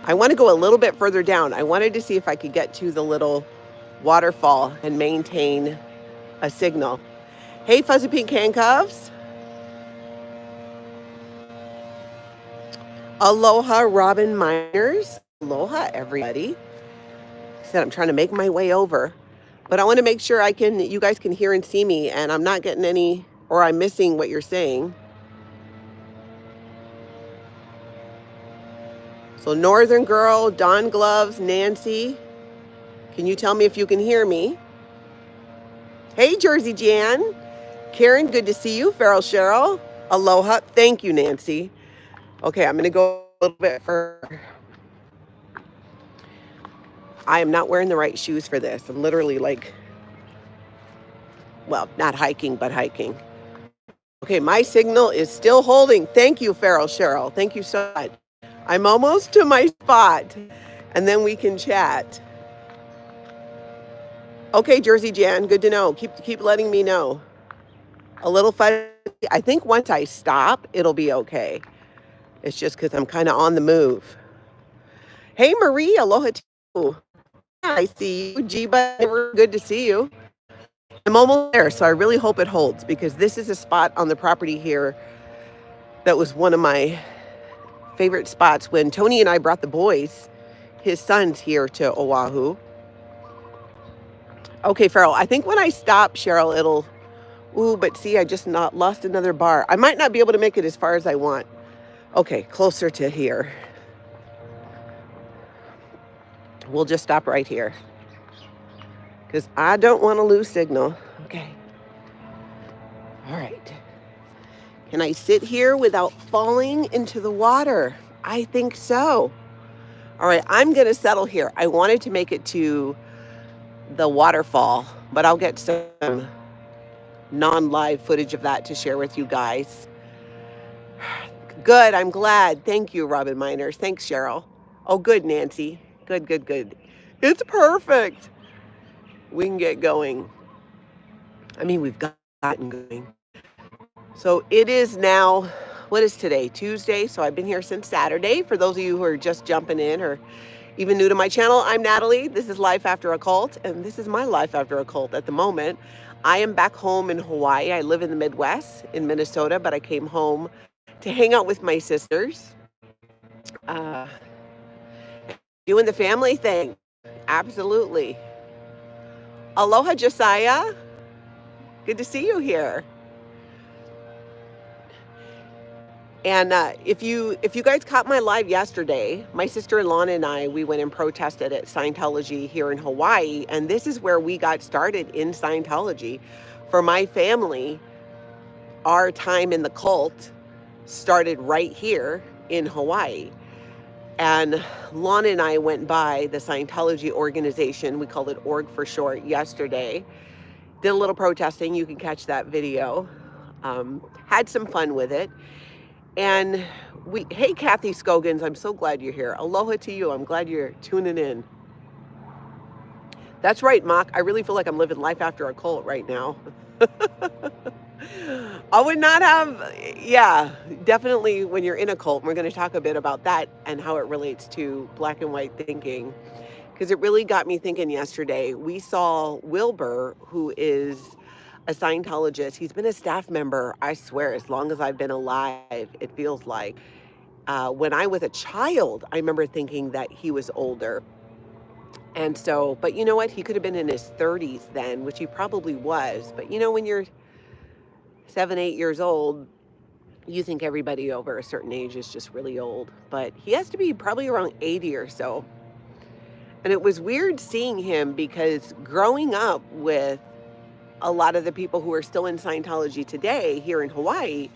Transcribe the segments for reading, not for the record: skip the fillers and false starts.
I want to go a little bit further down. I wanted to see if I could get to the little waterfall and maintain a signal. Hey, Fuzzy Pink Handcuffs. Aloha, Robin Miners. Aloha, everybody. Said I'm trying to make my way over, but I want to make sure you guys can hear and see me, and I'm not getting any, or I'm missing what you're saying. So Northern Girl, Don Gloves, Nancy, can you tell me if you can hear me? Hey, Jersey Jan. Karen, good to see you. Farrell Cheryl. Aloha. Thank you, Nancy. Okay, I'm going to go a little bit further. I am not wearing the right shoes for this. I'm literally like, well, not hiking, but hiking. Okay, my signal is still holding. Thank you, Farrell Cheryl. Thank you so much. I'm almost to my spot, and then we can chat. Okay, Jersey Jan, good to know. Keep letting me know. A little fuzzy. I think once I stop, it'll be okay. It's just because I'm kind of on the move. Hey, Marie, aloha to you. I see you. Jiba, good to see you. I'm almost there, so I really hope it holds because this is a spot on the property here that was one of my favorite spots when Tony and I brought the boys, his sons, here to Oahu. Okay, Farrell, I think when I stop, Cheryl, it'll... Ooh, but see, I just lost another bar. I might not be able to make it as far as I want. Okay, closer to here. We'll just stop right here because I don't want to lose signal. Okay. All right. Can I sit here without falling into the water? I think so. All right, I'm going to settle here. I wanted to make it to the waterfall, but I'll get some non-live footage of that to share with you guys. Good, I'm glad. Thank you, Robin Miners. Thanks, Cheryl. Oh, good, Nancy. Good. It's perfect. We can get going. I mean, we've gotten going. So it is now, what is today? Tuesday. So I've been here since Saturday. For those of you who are just jumping in or even new to my channel, I'm Natalie. This is Life After a Cult, and this is my life after a cult at the moment. I am back home in Hawaii. I live in the Midwest in Minnesota, but I came home to hang out with my sisters. Doing the family thing. Absolutely. Aloha, Josiah. Good to see you here. And if you guys caught my live yesterday, my sister-in-law and I, we went and protested at Scientology here in Hawaii. And this is where we got started in Scientology. For my family, our time in the cult started right here in Hawaii. And Lana and I went by the Scientology organization, we called it Org for short, yesterday. Did a little protesting, you can catch that video. Had some fun with it. And hey, Kathy Scogans, I'm so glad you're here. Aloha to you, I'm glad you're tuning in. That's right, Mock, I really feel like I'm living life after a cult right now. I would not have, yeah, definitely when you're in a cult, we're going to talk a bit about that and how it relates to black and white thinking, because it really got me thinking yesterday. We saw Wilbur, who is a Scientologist. He's been a staff member, I swear, as long as I've been alive, it feels like. When I was a child, I remember thinking that he was older. And so, but you know what? He could have been in his 30s then, which he probably was. But you know, when you're 7, 8 years old, you think everybody over a certain age is just really old. But he has to be probably around 80 or so. And it was weird seeing him because growing up with a lot of the people who are still in Scientology today here in Hawaii,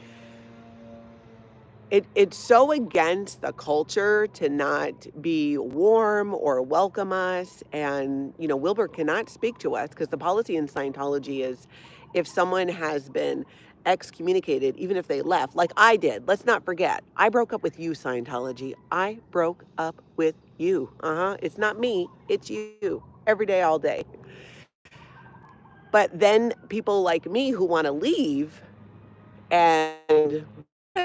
it's so against the culture to not be warm or welcome us. And, you know, Wilbur cannot speak to us because the policy in Scientology is if someone has been excommunicated, even if they left, like I did, let's not forget, I broke up with you, Scientology. I broke up with you. It's not me, it's you. Every day, all day. But then people like me who want to leave and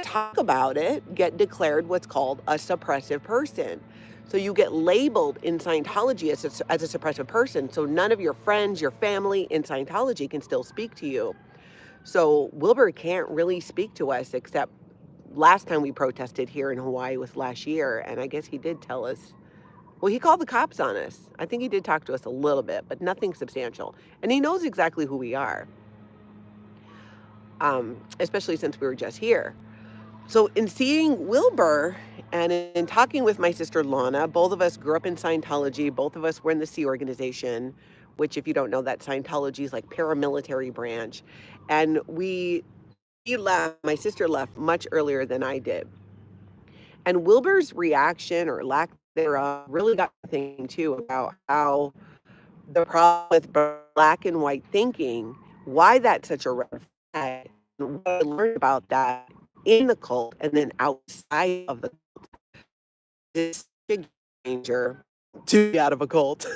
talk about it get declared what's called a suppressive person. So you get labeled in Scientology as a suppressive person. So none of your friends, your family in Scientology can still speak to you. So Wilbur can't really speak to us except last time we protested here in Hawaii was last year. And I guess he did tell us, well, he called the cops on us. I think he did talk to us a little bit, but nothing substantial. And he knows exactly who we are, especially since we were just here. So in seeing Wilbur and in talking with my sister Lana, both of us grew up in Scientology. Both of us were in the Sea Organization, which if you don't know, that Scientology is like paramilitary branch. And he left, my sister left much earlier than I did. And Wilbur's reaction or lack thereof really got me thinking too about how the problem with black and white thinking, why that's such a red flag, and what I learned about that in the cult and then outside of the this big danger to be out of a cult.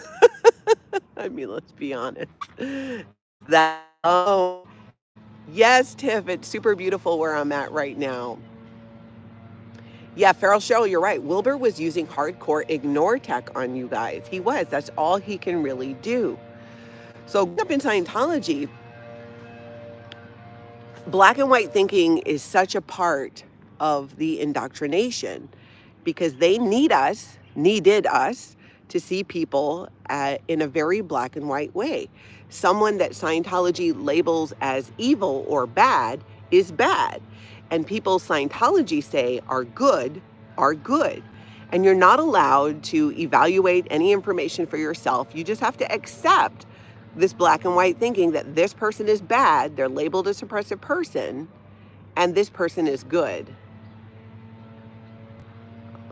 I mean, let's be honest. That oh yes, Tiff, it's super beautiful where I'm at right now. Yeah, Feral Cheryl, you're right. Wilbur was using hardcore ignore tech on you guys. He was. That's all he can really do. So up in Scientology, black and white thinking is such a part of the indoctrination because they needed us to see people in a very black and white way. Someone that Scientology labels as evil or bad is bad. And people Scientology say are good are good. And you're not allowed to evaluate any information for yourself. You just have to accept this black and white thinking that this person is bad, they're labeled a suppressive person, and this person is good.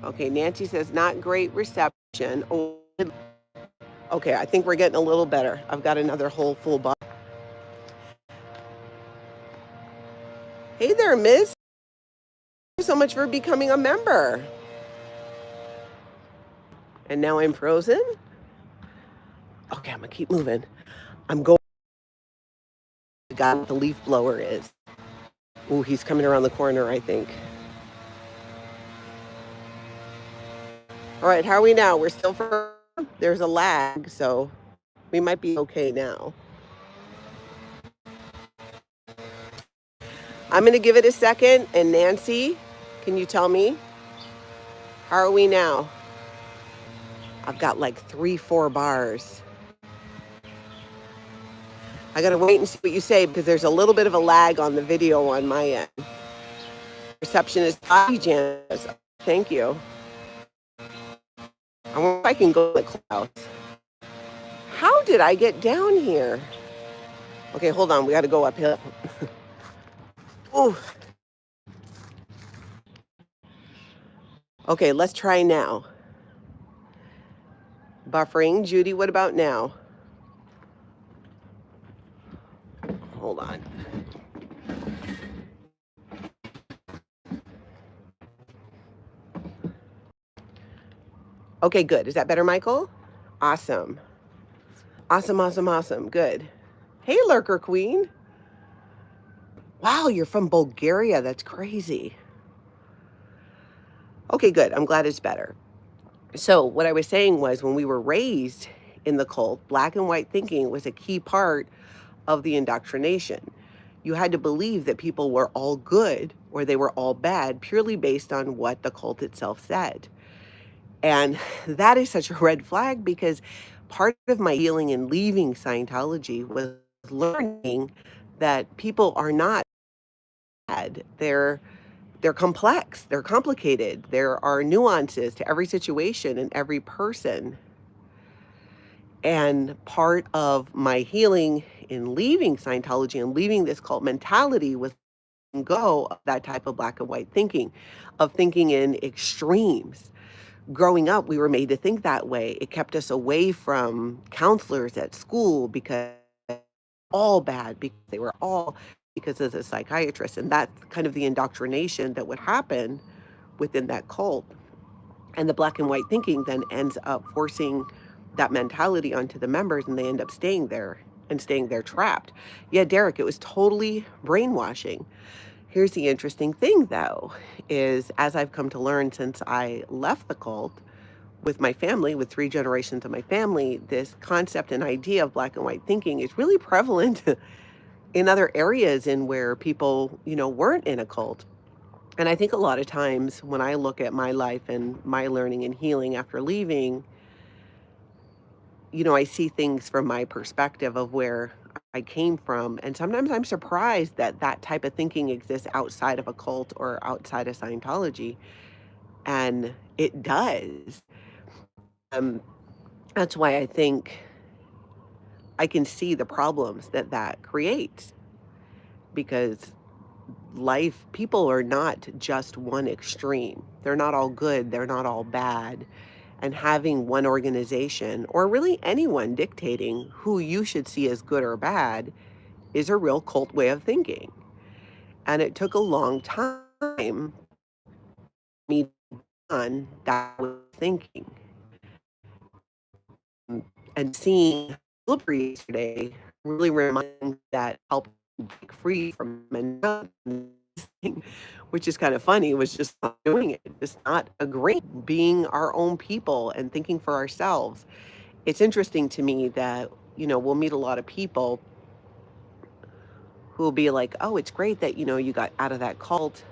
Okay, Nancy says, not great reception. Oh, okay, I think we're getting a little better. I've got another whole full bottle. Hey there, miss. Thank you so much for becoming a member. And now I'm frozen. Okay, I'm gonna keep moving. I'm going. The guy with the leaf blower is. Ooh, he's coming around the corner, I think. All right, how are we now? We're still for. There's a lag, so we might be okay now. I'm gonna give it a second. And Nancy, can you tell me? How are we now? I've got like 3-4 bars. I gotta wait and see what you say because there's a little bit of a lag on the video on my end. Reception is high, Janice. Thank you. I wonder if I can go to the clouds. How did I get down here? Okay, hold on. We got to go uphill. Ooh. Okay, let's try now. Buffering. Judy, what about now? Hold on. Okay, good. Is that better, Michael? Awesome. Awesome, awesome, awesome. Good. Hey, Lurker Queen. Wow, you're from Bulgaria. That's crazy. Okay, good. I'm glad it's better. So what I was saying was when we were raised in the cult, black and white thinking was a key part of the indoctrination. You had to believe that people were all good or they were all bad purely based on what the cult itself said. And that is such a red flag because part of my healing and leaving Scientology was learning that people are not bad. They're complex, they're complicated. There are nuances to every situation and every person. And part of my healing in leaving Scientology and leaving this cult mentality was letting go of that type of black and white thinking, of thinking in extremes. Growing up, we were made to think that way. It kept us away from counselors at school because all bad, because they were all because of the psychiatrist. And that's kind of the indoctrination that would happen within that cult. And the black and white thinking then ends up forcing that mentality onto the members and they end up staying there and staying there trapped. Yeah, Derek, it was totally brainwashing. Here's the interesting thing though, is as I've come to learn since I left the cult, with my family, with 3 generations of my family, this concept and idea of black and white thinking is really prevalent in other areas in where people, weren't in a cult. And I think a lot of times when I look at my life and my learning and healing after leaving, I see things from my perspective of where I came from. And sometimes I'm surprised that that type of thinking exists outside of a cult or outside of Scientology. And it does. Um, that's why I think I can see the problems that that creates because people are not just one extreme. They're not all good, they're not all bad. And having one organization or really anyone dictating who you should see as good or bad is a real cult way of thinking. And it took a long time for me on that way of thinking. And seeing Slippery yesterday really reminded me that helped break free from mentality, which is kind of funny, was just not doing it, just not agreeing, being our own people and thinking for ourselves. It's interesting to me that, we'll meet a lot of people who will be like, oh, it's great that, you got out of that cult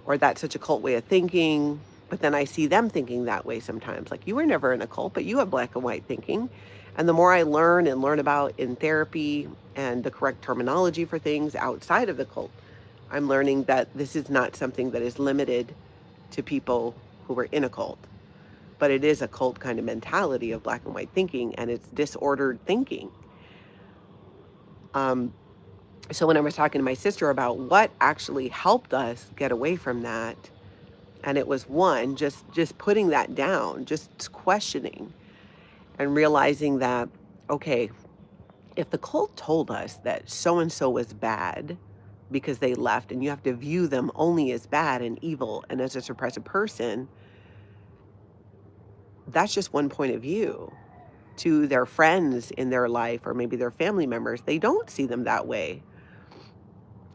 or that's such a cult way of thinking. But then I see them thinking that way sometimes. Like, you were never in a cult, but you have black and white thinking. And the more I learn and learn about in therapy and the correct terminology for things outside of the cult, I'm learning that this is not something that is limited to people who are in a cult, but it is a cult kind of mentality of black and white thinking, and it's disordered thinking. Um, so when I was talking to my sister about what actually helped us get away from that, and it was one, just putting that down, just questioning and realizing that, okay, if the cult told us that so and so was bad because they left and you have to view them only as bad and evil and as a suppressive person, that's just one point of view. To their friends in their life or maybe their family members, they don't see them that way.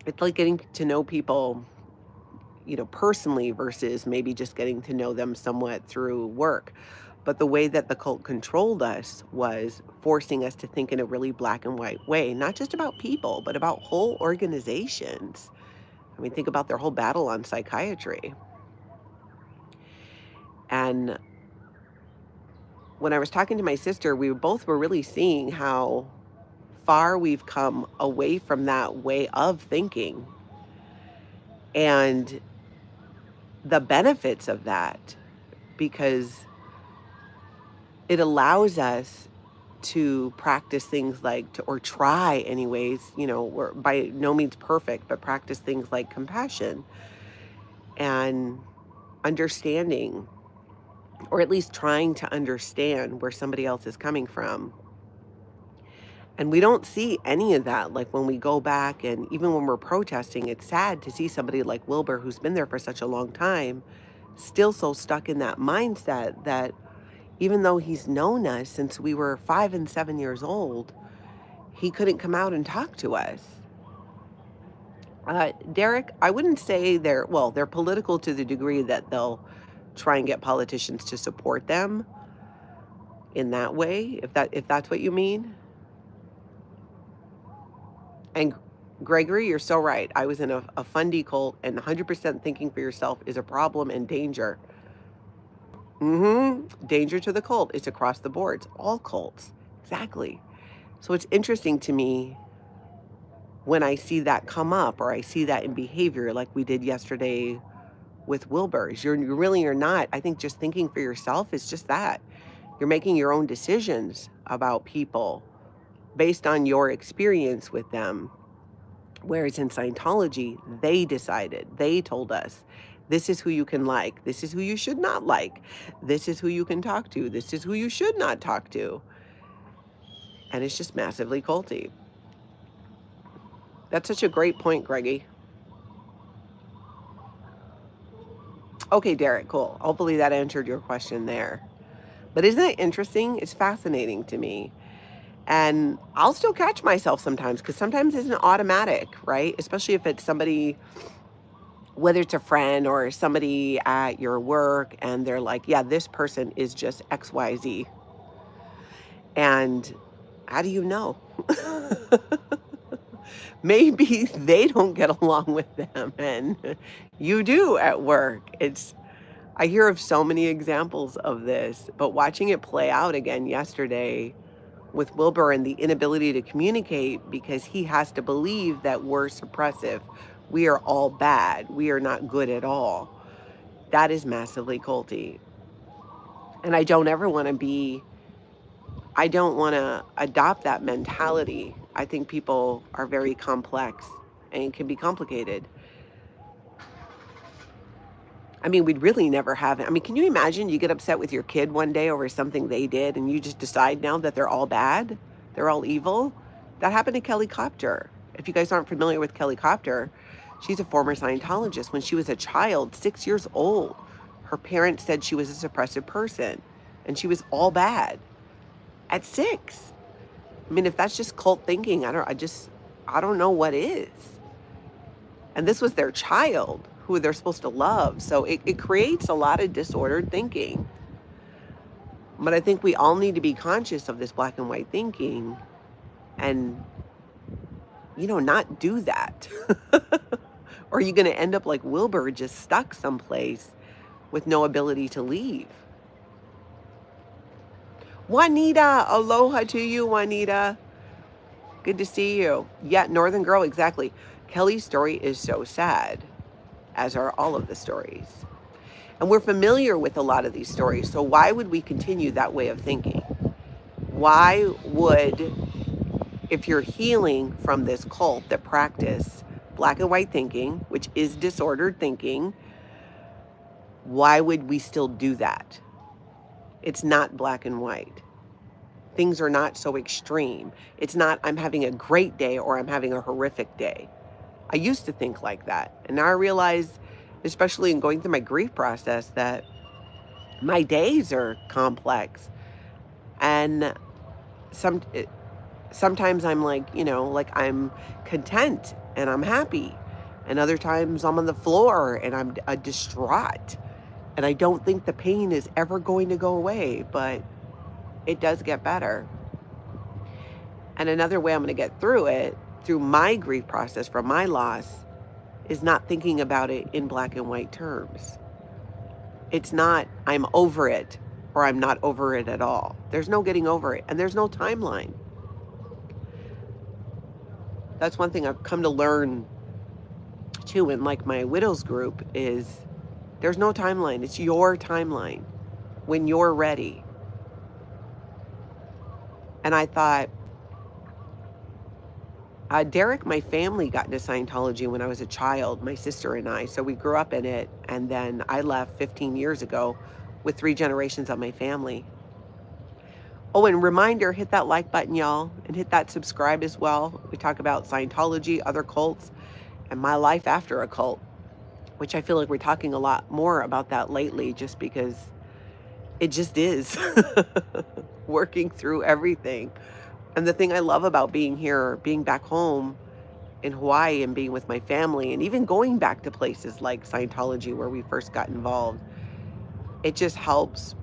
It's like getting to know people, personally versus maybe just getting to know them somewhat through work. But the way that the cult controlled us was forcing us to think in a really black and white way, not just about people, but about whole organizations. I mean, think about their whole battle on psychiatry. And when I was talking to my sister, we both were really seeing how far we've come away from that way of thinking and the benefits of that, because it allows us to practice things like or try anyways, we're by no means perfect, but practice things like compassion and understanding, or at least trying to understand where somebody else is coming from. And we don't see any of that. Like when we go back and even when we're protesting, it's sad to see somebody like Wilbur, who's been there for such a long time, still so stuck in that mindset that even though he's known us since we were 5 and 7 years old, he couldn't come out and talk to us. Derek, I wouldn't say they're political to the degree that they'll try and get politicians to support them in that way, if that's what you mean. And Gregory, you're so right. I was in a fundy cult, and 100% thinking for yourself is a problem and danger. Danger to the cult. It's across the board. It's all cults. Exactly. So it's interesting to me when I see that come up or I see that in behavior like we did yesterday with Wilbur's. You're not. I think just thinking for yourself is just that. You're making your own decisions about people based on your experience with them. Whereas in Scientology, they decided, they told us, this is who you can like, this is who you should not like, this is who you can talk to, this is who you should not talk to. And it's just massively culty. That's such a great point, Greggy. Okay, Derek, cool. Hopefully that answered your question there. But isn't it interesting? It's fascinating to me. And I'll still catch myself sometimes because sometimes it's an automatic, right? Especially if it's somebody whether it's a friend or somebody at your work, and they're like, yeah, this person is just XYZ. And how do you know? Maybe they don't get along with them and you do at work. I hear of so many examples of this, but watching it play out again yesterday with Wilbur and the inability to communicate because he has to believe that we're suppressive. We are all bad. We are not good at all. That is massively culty. And I don't ever want to I don't want to adopt that mentality. I think people are very complex and can be complicated. I mean, we'd really never have it. I mean, can you imagine you get upset with your kid one day over something they did and you just decide now that they're all bad? They're all evil? That happened to Kelly Copter. If you guys aren't familiar with Kelly Copter, she's a former Scientologist. When she was a child, 6 years old, her parents said she was a suppressive person and she was all bad at 6. I mean, if that's just cult thinking, I don't know what is. And this was their child who they're supposed to love. So it creates a lot of disordered thinking. But I think we all need to be conscious of this black and white thinking and, not do that. Or are you going to end up like Wilbur, just stuck someplace with no ability to leave? Juanita, aloha to you, Juanita. Good to see you. Yeah, Northern Girl, exactly. Kelly's story is so sad, as are all of the stories. And we're familiar with a lot of these stories, so why would we continue that way of thinking? Why would, if you're healing from this cult that practice black and white thinking, which is disordered thinking, why would we still do that? It's not black and white. Things are not so extreme. It's not I'm having a great day or I'm having a horrific day. I used to think like that. And now I realize, especially in going through my grief process, that my days are complex. And sometimes I'm like, like I'm content and I'm happy. And other times I'm on the floor and I'm distraught. And I don't think the pain is ever going to go away, but it does get better. And another way I'm going to get through it, through my grief process from my loss, is not thinking about it in black and white terms. It's not I'm over it or I'm not over it at all. There's no getting over it, and there's no timeline. That's one thing I've come to learn too in like my widows group is there's no timeline. It's your timeline when you're ready. And I thought, Derek, my family got into Scientology when I was a child, my sister and I. So we grew up in it. And then I left 15 years ago with 3 generations of my family. Oh, and reminder, hit that like button, y'all, and hit that subscribe as well. We talk about Scientology, other cults, and my life after a cult, which I feel like we're talking a lot more about that lately just because it just is working through everything. And the thing I love about being here, being back home in Hawaii and being with my family and even going back to places like Scientology where we first got involved, it just helps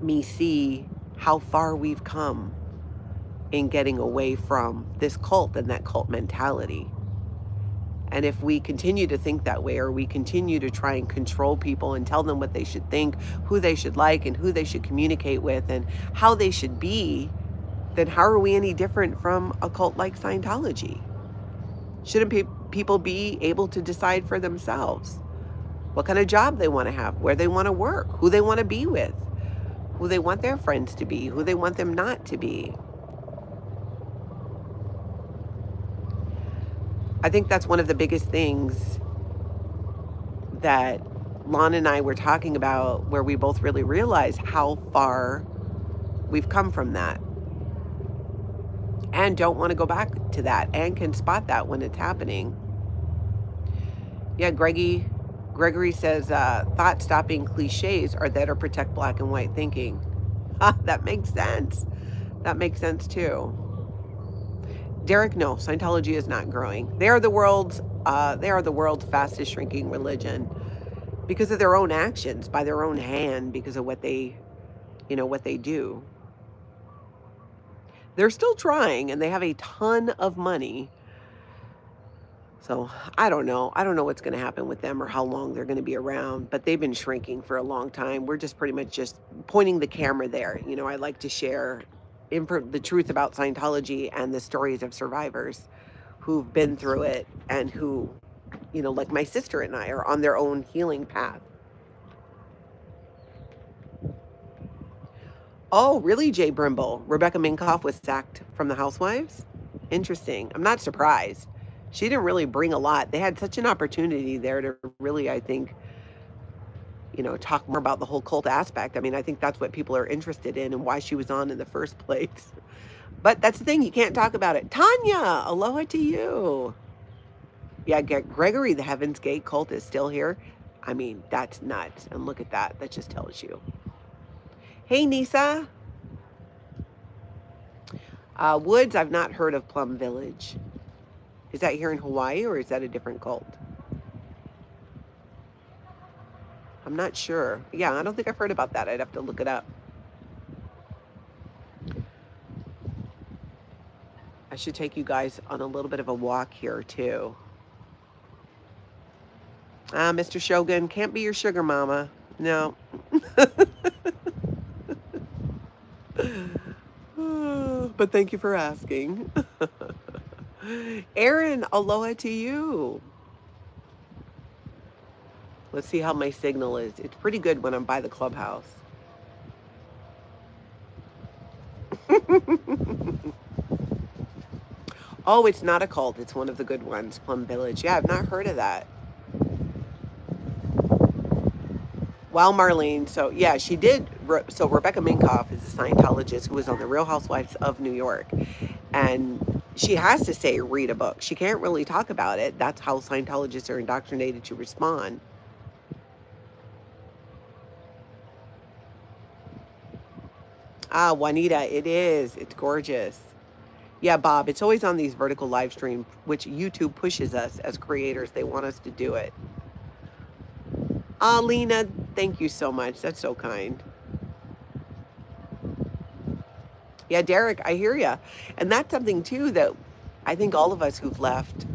me see how far we've come in getting away from this cult and that cult mentality. And if we continue to think that way, or we continue to try and control people and tell them what they should think, who they should like and who they should communicate with and how they should be, then how are we any different from a cult like Scientology? Shouldn't people be able to decide for themselves what kind of job they want to have, where they want to work, who they want to be with, who they want their friends to be, who they want them not to be? I think that's one of the biggest things that Lon and I were talking about, where we both really realize how far we've come from that and don't want to go back to that and can spot that when it's happening. Yeah, Gregory says, thought stopping cliches are there to protect black and white thinking. That makes sense. That makes sense too. Derek, no, Scientology is not growing. They are the world's They are the world's fastest shrinking religion because of their own actions, by their own hand, because of what they, what they do. They're still trying, and they have a ton of money. So I don't know. I don't know what's going to happen with them or how long they're going to be around, but they've been shrinking for a long time. We're just pretty much just pointing the camera there. I like to share the truth about Scientology and the stories of survivors who've been through it and who, like my sister and I, are on their own healing path. Oh, really, Jay Brimble? Rebecca Minkoff was sacked from the Housewives? Interesting. I'm not surprised. She didn't really bring a lot. They had such an opportunity there to really, I think, talk more about the whole cult aspect. I mean, I think that's what people are interested in and why she was on in the first place. But that's the thing, you can't talk about it. Tanya, aloha to you. Yeah, Gregory the Heaven's Gate cult is still here. I mean, that's nuts. And look at that. That just tells you. Hey, Nisa. Woods, I've not heard of Plum Village. Is that here in Hawaii or is that a different cult? I'm not sure. Yeah, I don't think I've heard about that. I'd have to look it up. I should take you guys on a little bit of a walk here too. Mr. Shogun, can't be your sugar mama. No. But thank you for asking. Aaron, aloha to you. Let's see how my signal is. It's pretty good when I'm by the clubhouse. Oh, it's not a cult. It's one of the good ones, Plum Village. Yeah, I've not heard of that. Well, Marlene, so yeah, she did. So Rebecca Minkoff is a Scientologist who was on The Real Housewives of New York. And she has to say, read a book. She can't really talk about it. That's how Scientologists are indoctrinated to respond. Juanita, it is. It's gorgeous. Yeah, Bob, it's always on these vertical live streams, which YouTube pushes us as creators. They want us to do it. Lena, thank you so much. That's so kind. Yeah, Derek, I hear you. And that's something, too, that I think all of us who've left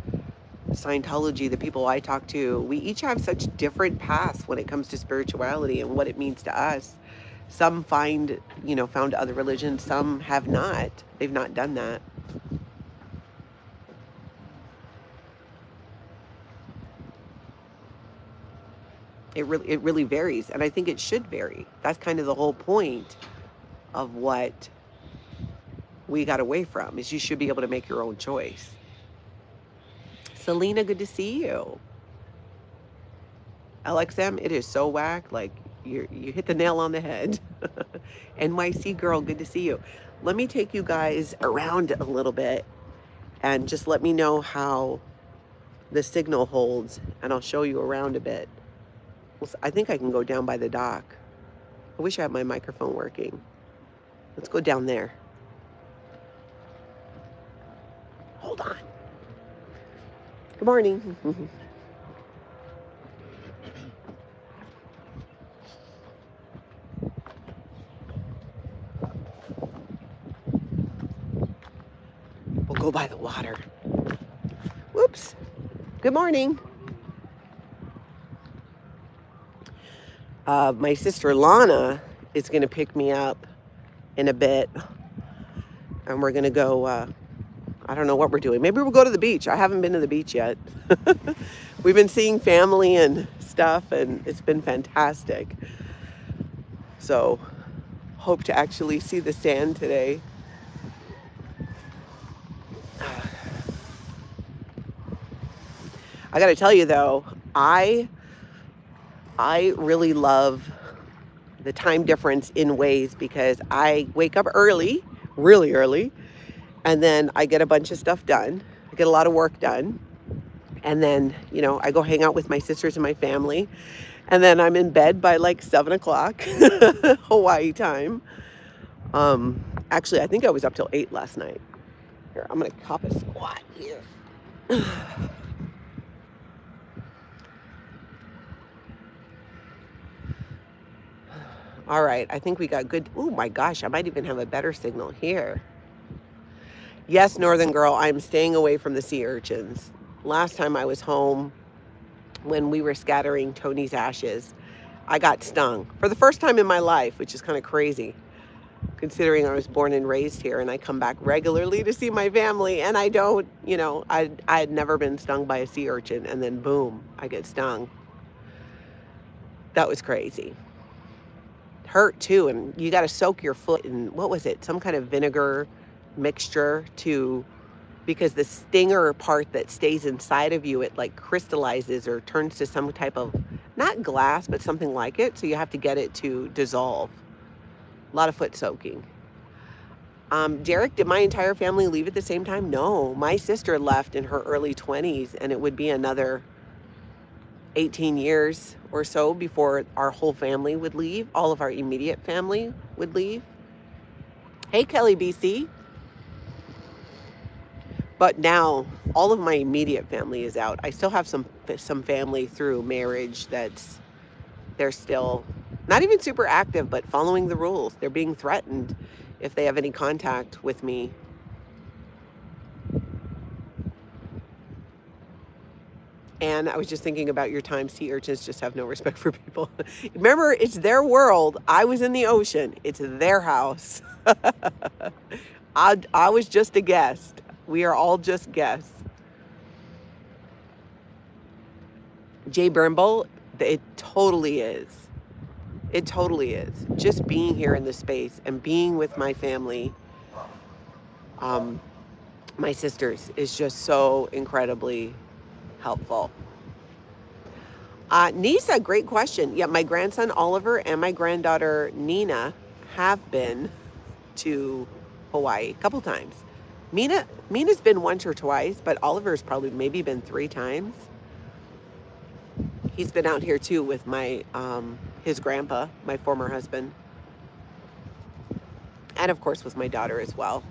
Scientology, the people I talk to, we each have such different paths when it comes to spirituality and what it means to us. Some found other religions. Some have not. They've not done that. It really varies, and I think it should vary. That's kind of the whole point of what we got away from, is you should be able to make your own choice. Selena, good to see you. LXM, it is so whack. Like, you hit the nail on the head. NYC girl, good to see you. Let me take you guys around a little bit and just let me know how the signal holds, and I'll show you around a bit. I think I can go down by the dock. I wish I had my microphone working. Let's go down there. Hold on. Good morning. We'll go by the water. Whoops. Good morning. My sister Lana is going to pick me up in a bit, and we're going to go, I don't know what we're doing. Maybe we'll go to the beach. I haven't been to the beach yet. We've been seeing family and stuff, and it's been fantastic. So, hope to actually see the sand today. I got to tell you, though, I really love the time difference in ways, because I wake up early, really early, and then I get a bunch of stuff done. I get a lot of work done. And then, I go hang out with my sisters and my family. And then I'm in bed by like 7 o'clock Hawaii time. Actually, I think I was up till 8 last night. Here, I'm going to cop a squat here. All right, I think we got good. Oh my gosh, I might even have a better signal here. Yes, Northern Girl, I'm staying away from the sea urchins. Last time I was home, when we were scattering Tony's ashes, I got stung for the first time in my life, which is kind of crazy, considering I was born and raised here and I come back regularly to see my family, and I don't, I had never been stung by a sea urchin, and then boom, I get stung. That was crazy. Hurt too, and you got to soak your foot in, what was it, some kind of vinegar mixture because the stinger part that stays inside of you, it like crystallizes or turns to some type of, not glass, but something like it, so you have to get it to dissolve. A lot of foot soaking. Derek, did my entire family leave at the same time? No, my sister left in her early 20s, and it would be another 18 years or so before our whole family would leave. All of our immediate family would leave. Hey, Kelly BC. But now all of my immediate family is out. I still have some family through marriage they're still not even super active, but following the rules. They're being threatened if they have any contact with me. And I was just thinking about your time. Sea urchins just have no respect for people. Remember, it's their world. I was in the ocean. It's their house. I was just a guest. We are all just guests. Jay Burnbull, it totally is. It totally is. Just being here in this space and being with my family, my sisters, is just so incredibly helpful. Nisa, great question. Yeah, my grandson Oliver and my granddaughter Nina have been to Hawaii a couple times. Mina's been once or twice, but Oliver's probably maybe been 3 times. He's been out here too with my his grandpa, my former husband, and of course with my daughter as well.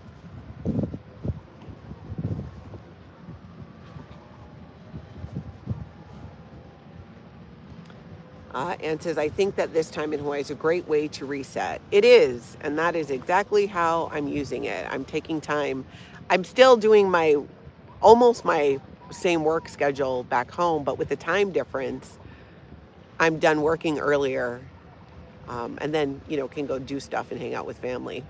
And says, I think that this time in Hawaii is a great way to reset. It is, and that is exactly how I'm using it. I'm taking time. I'm still doing almost my same work schedule back home, but with the time difference, I'm done working earlier, and then, can go do stuff and hang out with family.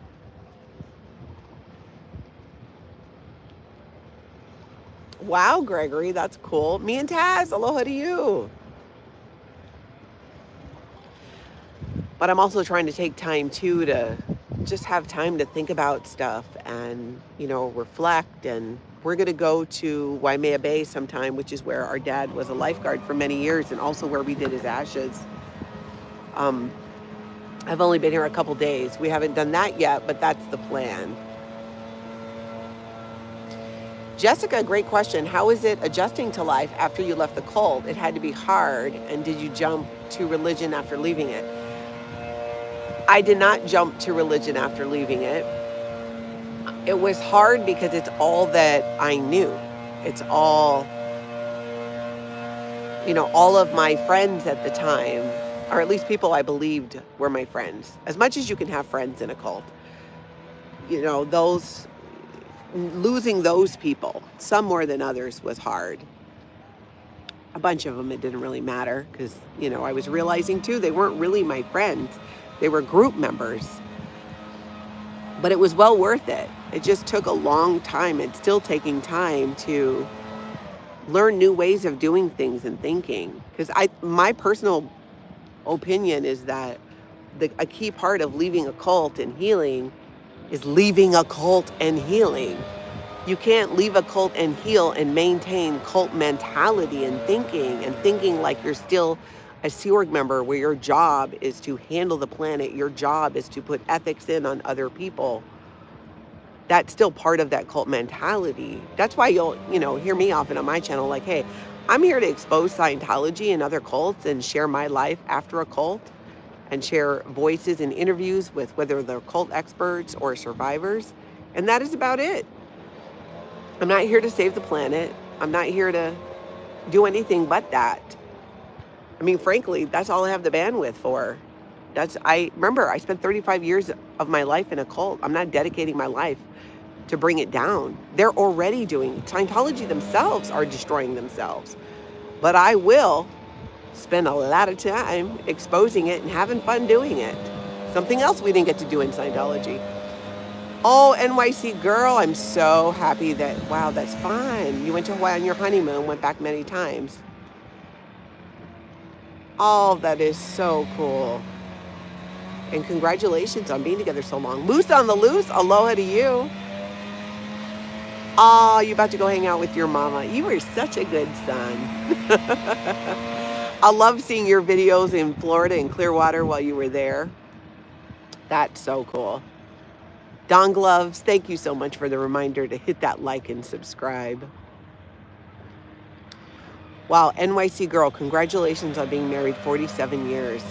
Wow, Gregory, that's cool. Me and Taz, aloha to you. But I'm also trying to take time too to just have time to think about stuff and, reflect. And we're going to go to Waimea Bay sometime, which is where our dad was a lifeguard for many years and also where we did his ashes. I've only been here a couple days. We haven't done that yet, but that's the plan. Jessica, great question. How is it adjusting to life after you left the cult? It had to be hard. And did you jump to religion after leaving it? I did not jump to religion after leaving it. It was hard because it's all that I knew. It's all, all of my friends at the time, or at least people I believed were my friends. As much as you can have friends in a cult, losing those people, some more than others, was hard. A bunch of them, it didn't really matter because, I was realizing too, they weren't really my friends. They were group members. But it was well worth it. It just took a long time. It's still taking time to learn new ways of doing things and thinking. Because my personal opinion is that a key part of leaving a cult and healing is leaving a cult and healing. You can't leave a cult and heal and maintain cult mentality and thinking like you're still a Sea Org member where your job is to handle the planet. Your job is to put ethics in on other people. That's still part of that cult mentality. That's why you'll, hear me often on my channel like, hey, I'm here to expose Scientology and other cults and share my life after a cult and share voices in interviews with whether they're cult experts or survivors. And that is about it. I'm not here to save the planet. I'm not here to do anything but that. I mean, frankly, that's all I have the bandwidth for. I remember I spent 35 years of my life in a cult. I'm not dedicating my life to bring it down. They're already doing, Scientology themselves are destroying themselves. But I will spend a lot of time exposing it and having fun doing it. Something else we didn't get to do in Scientology. Oh, NYC girl, I'm so happy that, wow, that's fun. You went to Hawaii on your honeymoon, went back many times. Oh, that is so cool. And congratulations on being together so long. Moose on the loose, aloha to you. Oh, you about to go hang out with your mama. You were such a good son. I love seeing your videos in Florida and Clearwater while you were there. That's so cool. Don Gloves, thank you so much for the reminder to hit that like and subscribe. Wow, NYC girl, congratulations on being married 47 years.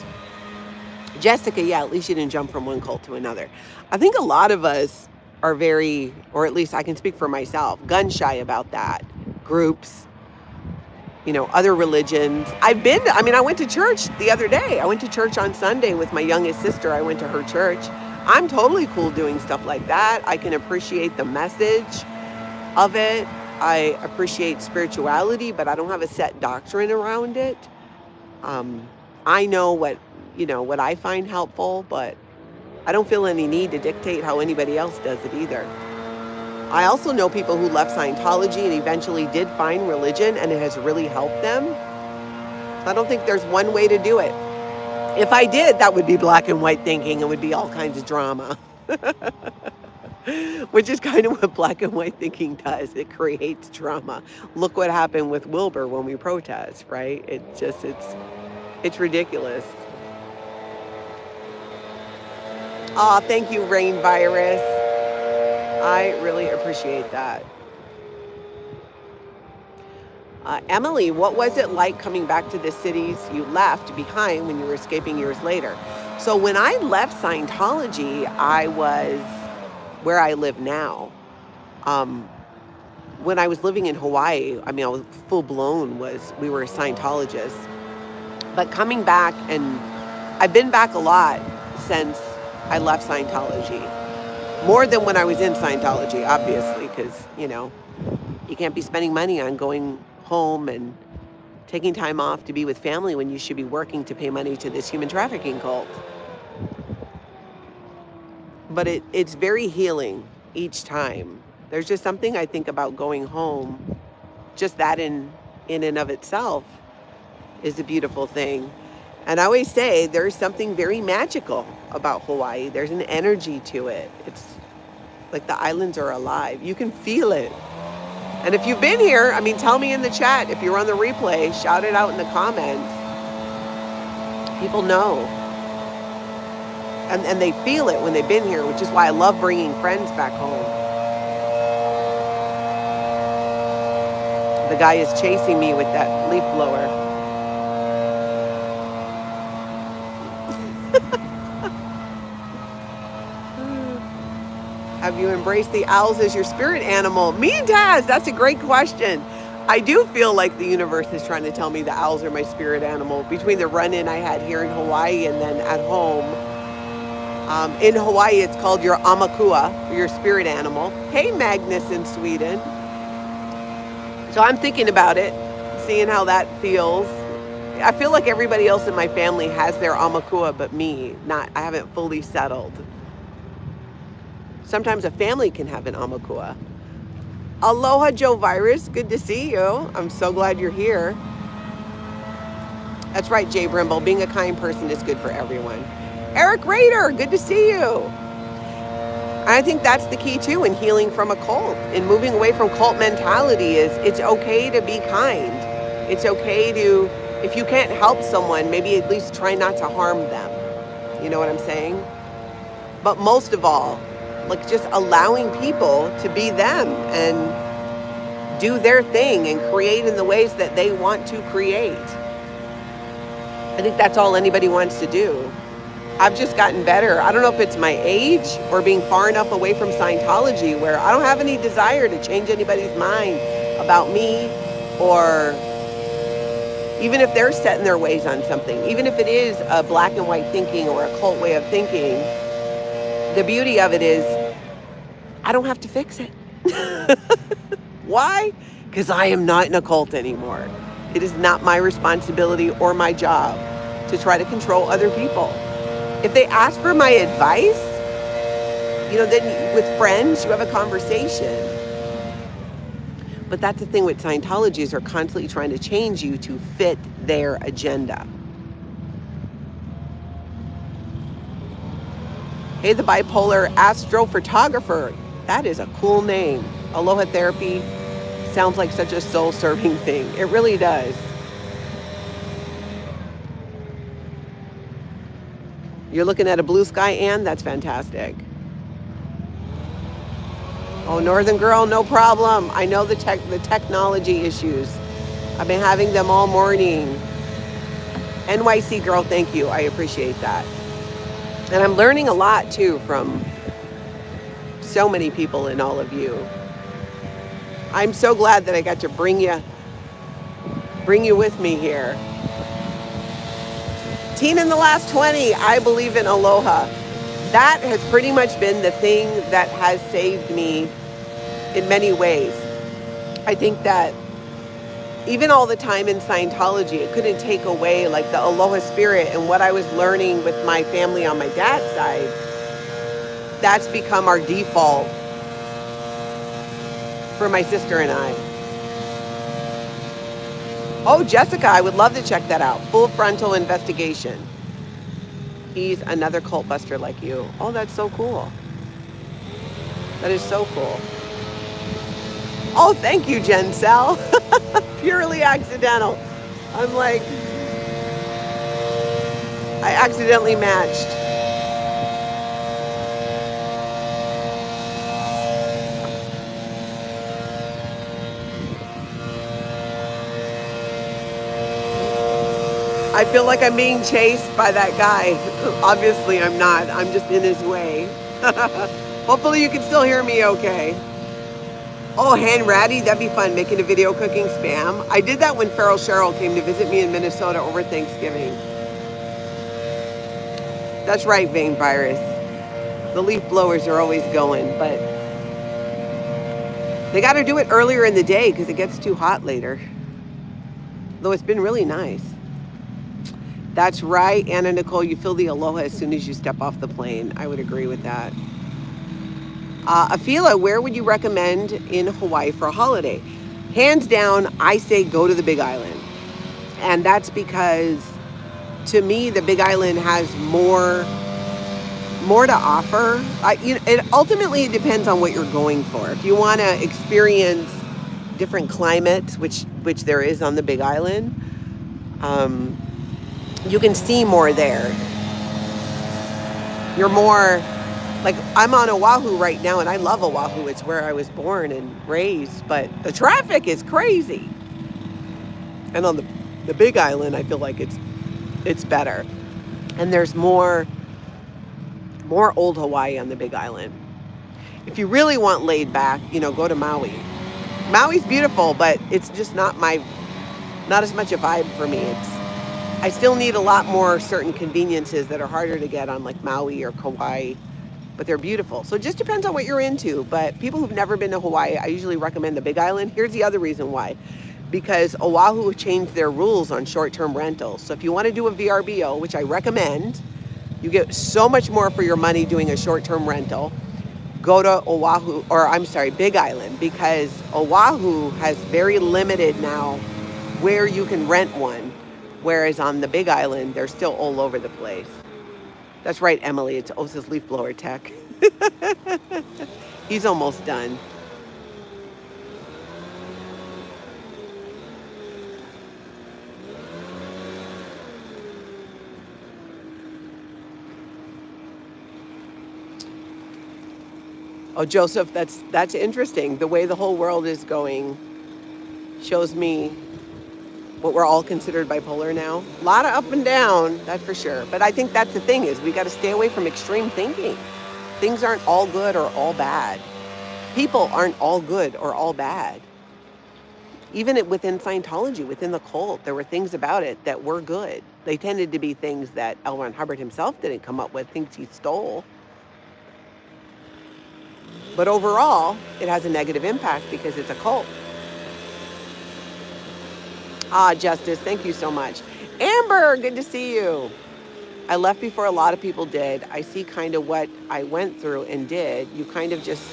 Jessica, yeah, at least you didn't jump from one cult to another. I think a lot of us are very, or at least I can speak for myself, gun shy about that. Groups, other religions. I went to church the other day. I went to church on Sunday with my youngest sister. I went to her church. I'm totally cool doing stuff like that. I can appreciate the message of it. I appreciate spirituality, but I don't have a set doctrine around it. I know what I find helpful, but I don't feel any need to dictate how anybody else does it either. I also know people who left Scientology and eventually did find religion, and it has really helped them. I don't think there's one way to do it. If I did, that would be black and white thinking. It would be all kinds of drama. Which is kind of what black and white thinking does. It creates drama. Look what happened with Wilbur when we protest, right? It's ridiculous. Oh, thank you, Rain Virus. I really appreciate that. Emily, what was it like coming back to the cities you left behind when you were escaping years later? So when I left Scientology, I was where I live now. When I was living in Hawaii, I was full blown, we were Scientologists. But coming back, and I've been back a lot since I left Scientology. More than when I was in Scientology, obviously, because, you can't be spending money on going home and taking time off to be with family when you should be working to pay money to this human trafficking cult. But it's very healing each time. There's just something I think about going home. Just that in and of itself is a beautiful thing. And I always say there's something very magical about Hawaii. There's an energy to it. It's like the islands are alive. You can feel it. And if you've been here, tell me in the chat. If you're on the replay, shout it out in the comments. People know. And they feel it when they've been here, which is why I love bringing friends back home. The guy is chasing me with that leaf blower. Have you embraced the owls as your spirit animal? Me and Taz, that's a great question. I do feel like the universe is trying to tell me the owls are my spirit animal. Between the run-in I had here in Hawaii and then at home. In Hawaii, it's called your amakua, your spirit animal. Hey, Magnus in Sweden. So I'm thinking about it, seeing how that feels. I feel like everybody else in my family has their amakua, but me, not. I haven't fully settled. Sometimes a family can have an amakua. Aloha, Joe Virus. Good to see you. I'm so glad you're here. That's right, Jay Brimble. Being a kind person is good for everyone. Eric Rader, good to see you. I think that's the key, too, in healing from a cult. In moving away from cult mentality is it's okay to be kind. It's okay to, if you can't help someone, maybe at least try not to harm them. You know what I'm saying? But most of all, just allowing people to be them and do their thing and create in the ways that they want to create. I think that's all anybody wants to do. I've just gotten better. I don't know if it's my age or being far enough away from Scientology where I don't have any desire to change anybody's mind about me or Even if they're set in their ways on something, even if it is a black and white thinking or a cult way of thinking, the beauty of it is I don't have to fix it. Why? Because I am not in a cult anymore. It is not my responsibility or my job to try to control other people. If they ask for my advice, then with friends, you have a conversation. But that's the thing with Scientology is they're constantly trying to change you to fit their agenda. Hey, the bipolar astrophotographer. That is a cool name. Aloha therapy sounds like such a soul-serving thing. It really does. You're looking at a blue sky, Ann? That's fantastic. Oh, Northern Girl, no problem. I know the technology issues. I've been having them all morning. NYC Girl, thank you. I appreciate that. And I'm learning a lot, too, from so many people and all of you. I'm so glad that I got to bring you with me here. Teen in the last 20, I believe in aloha. That has pretty much been the thing that has saved me in many ways. I think that even all the time in Scientology, it couldn't take away like the aloha spirit and what I was learning with my family on my dad's side. That's become our default for my sister and I. Oh, Jessica, I would love to check that out. Full Frontal Investigation. He's another cult buster like you. Oh, that's so cool. That is so cool. Oh, thank you, Jen Cell. Purely accidental. I'm like, I accidentally matched. I feel like I'm being chased by that guy. Obviously, I'm not. I'm just in his way. Hopefully, you can still hear me okay. Oh, hand ratty, that'd be fun, making a video cooking spam. I did that when Feral Cheryl came to visit me in Minnesota over Thanksgiving. That's right, Vein Virus. The leaf blowers are always going, but they got to do it earlier in the day because it gets too hot later. Though it's been really nice. That's right, Anna Nicole, you feel the aloha as soon as you step off the plane. I would agree with that. Afila, where would you recommend in Hawaii for a holiday? Hands down, I say go to the Big Island. And that's because, to me, the Big Island has more to offer. Ultimately, it depends on what you're going for. If you want to experience different climates, which there is on the Big Island, you can see more there. You're more... Like, I'm on Oahu right now, and I love Oahu. It's where I was born and raised, but the traffic is crazy. And on the Big Island, I feel like it's better. And there's more old Hawaii on the Big Island. If you really want laid back, go to Maui. Maui's beautiful, but it's just not as much a vibe for me. I still need a lot more certain conveniences that are harder to get on like Maui or Kauai. But they're beautiful. So it just depends on what you're into. But people who've never been to Hawaii, I usually recommend the Big Island. Here's the other reason why. Because Oahu changed their rules on short-term rentals. So if you want to do a VRBO, which I recommend, you get so much more for your money doing a short-term rental. Go to Big Island. Because Oahu has very limited now where you can rent one. Whereas on the Big Island, they're still all over the place. That's right, Emily. It's Osa's leaf blower tech. He's almost done. Oh, Joseph, that's interesting. The way the whole world is going shows me what we're all considered bipolar now. A lot of up and down, that's for sure. But I think that's the thing is we got to stay away from extreme thinking. Things aren't all good or all bad. People aren't all good or all bad. Even within Scientology, within the cult, there were things about it that were good. They tended to be things that L. Ron Hubbard himself didn't come up with, things he stole. But overall, it has a negative impact because it's a cult. Ah, Justice, thank you so much. Amber, good to see you. I left before a lot of people did. I see kind of what I went through and did. You kind of just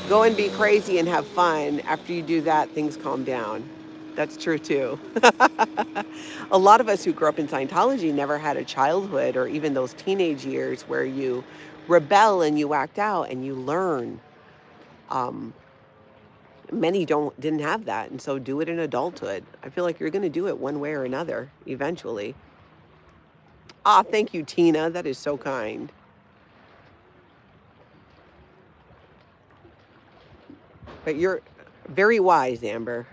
go and be crazy and have fun. After you do that, things calm down. That's true too. A lot of us who grew up in Scientology never had a childhood or even those teenage years where you rebel and you act out and you learn. Many didn't have that, and so do it in adulthood. I feel like you're going to do it one way or another eventually. Ah, thank you, Tina. That is so kind. But you're very wise, Amber.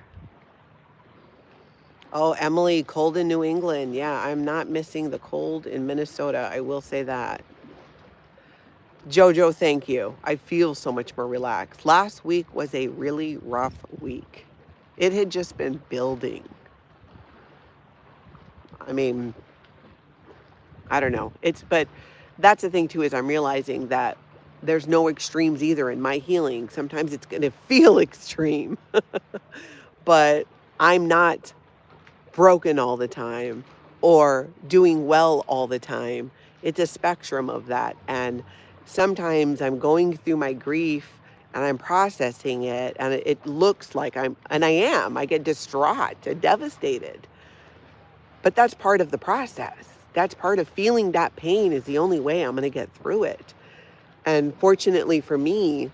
Oh, Emily, cold in New England. Yeah, I'm not missing the cold in Minnesota. I will say that. Jojo, thank you. I feel so much more relaxed. Last week was a really rough week. It had just been building. I mean, I don't know. But that's the thing too, is I'm realizing that there's no extremes either in my healing. Sometimes it's going to feel extreme, but I'm not broken all the time or doing well all the time. It's a spectrum of that. And sometimes I'm going through my grief and I'm processing it, and it looks like I get distraught and devastated. But that's part of the process. That's part of feeling that pain is the only way I'm going to get through it. And fortunately for me,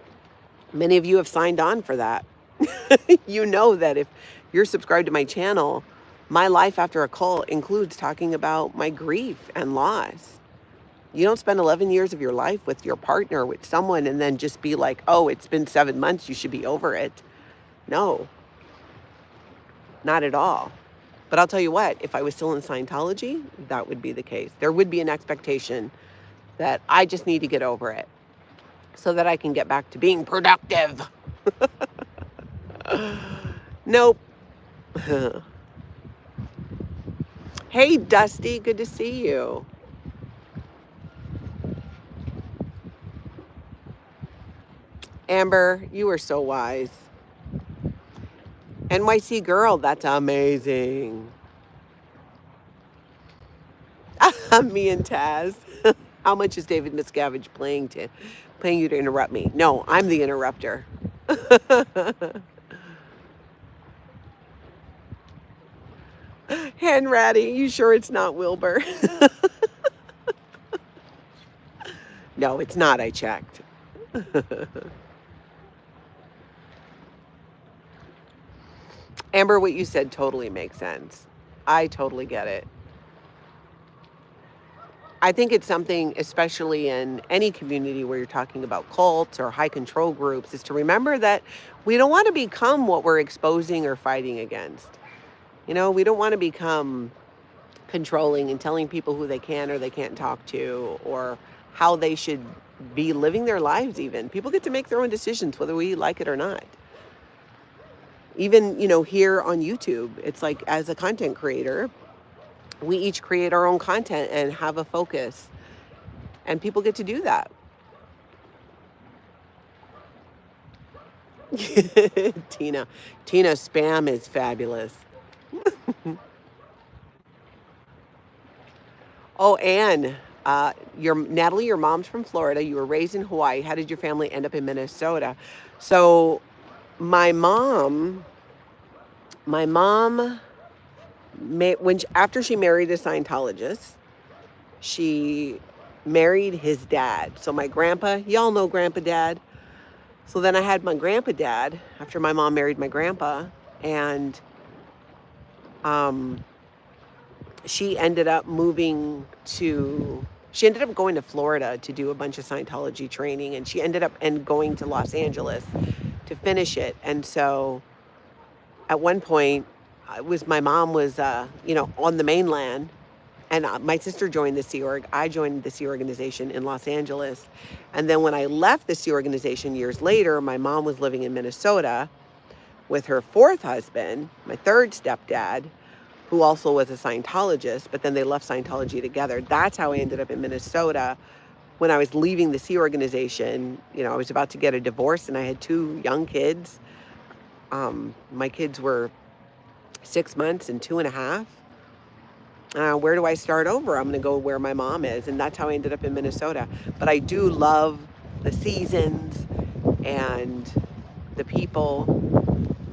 many of you have signed on for that. You know that if you're subscribed to my channel, my life after a cult includes talking about my grief and loss. You don't spend 11 years of your life with your partner, with someone, and then just be like, oh, it's been 7 months, you should be over it. No, not at all. But I'll tell you what, if I was still in Scientology, that would be the case. There would be an expectation that I just need to get over it so that I can get back to being productive. Nope. Hey, Dusty, good to see you. Amber, you are so wise. NYC girl, that's amazing. Me and Taz. How much is David Miscavige paying you to interrupt me? No, I'm the interrupter. Henratty, you sure it's not Wilbur? No, it's not. I checked. Amber, what you said totally makes sense. I totally get it. I think it's something, especially in any community where you're talking about cults or high control groups, is to remember that we don't want to become what we're exposing or fighting against. You know, we don't want to become controlling and telling people who they can or they can't talk to, or how they should be living their lives even. People get to make their own decisions whether we like it or not. Even, here on YouTube, it's like, as a content creator, we each create our own content and have a focus. And people get to do that. Tina spam is fabulous. Oh, Anne, Natalie, your mom's from Florida. You were raised in Hawaii. How did your family end up in Minnesota? So my mom, after she married a Scientologist, she married his dad. So my grandpa, y'all know Grandpa Dad. So then I had my Grandpa Dad after my mom married my grandpa, and she ended up going to Florida to do a bunch of Scientology training, and she ended up going to Los Angeles to finish it. And so at one point, my mom was, on the mainland, and my sister joined the Sea Org. I joined the Sea Organization in Los Angeles. And then when I left the Sea Organization years later, my mom was living in Minnesota. with her fourth husband, my third stepdad, who also was a Scientologist, but then they left Scientology together. That's how I ended up in Minnesota. When I was leaving the Sea Organization, I was about to get a divorce and I had 2 young kids. My kids were 6 months and 2.5. Where do I start over? I'm going to go where my mom is. And that's how I ended up in Minnesota. But I do love the seasons and the people.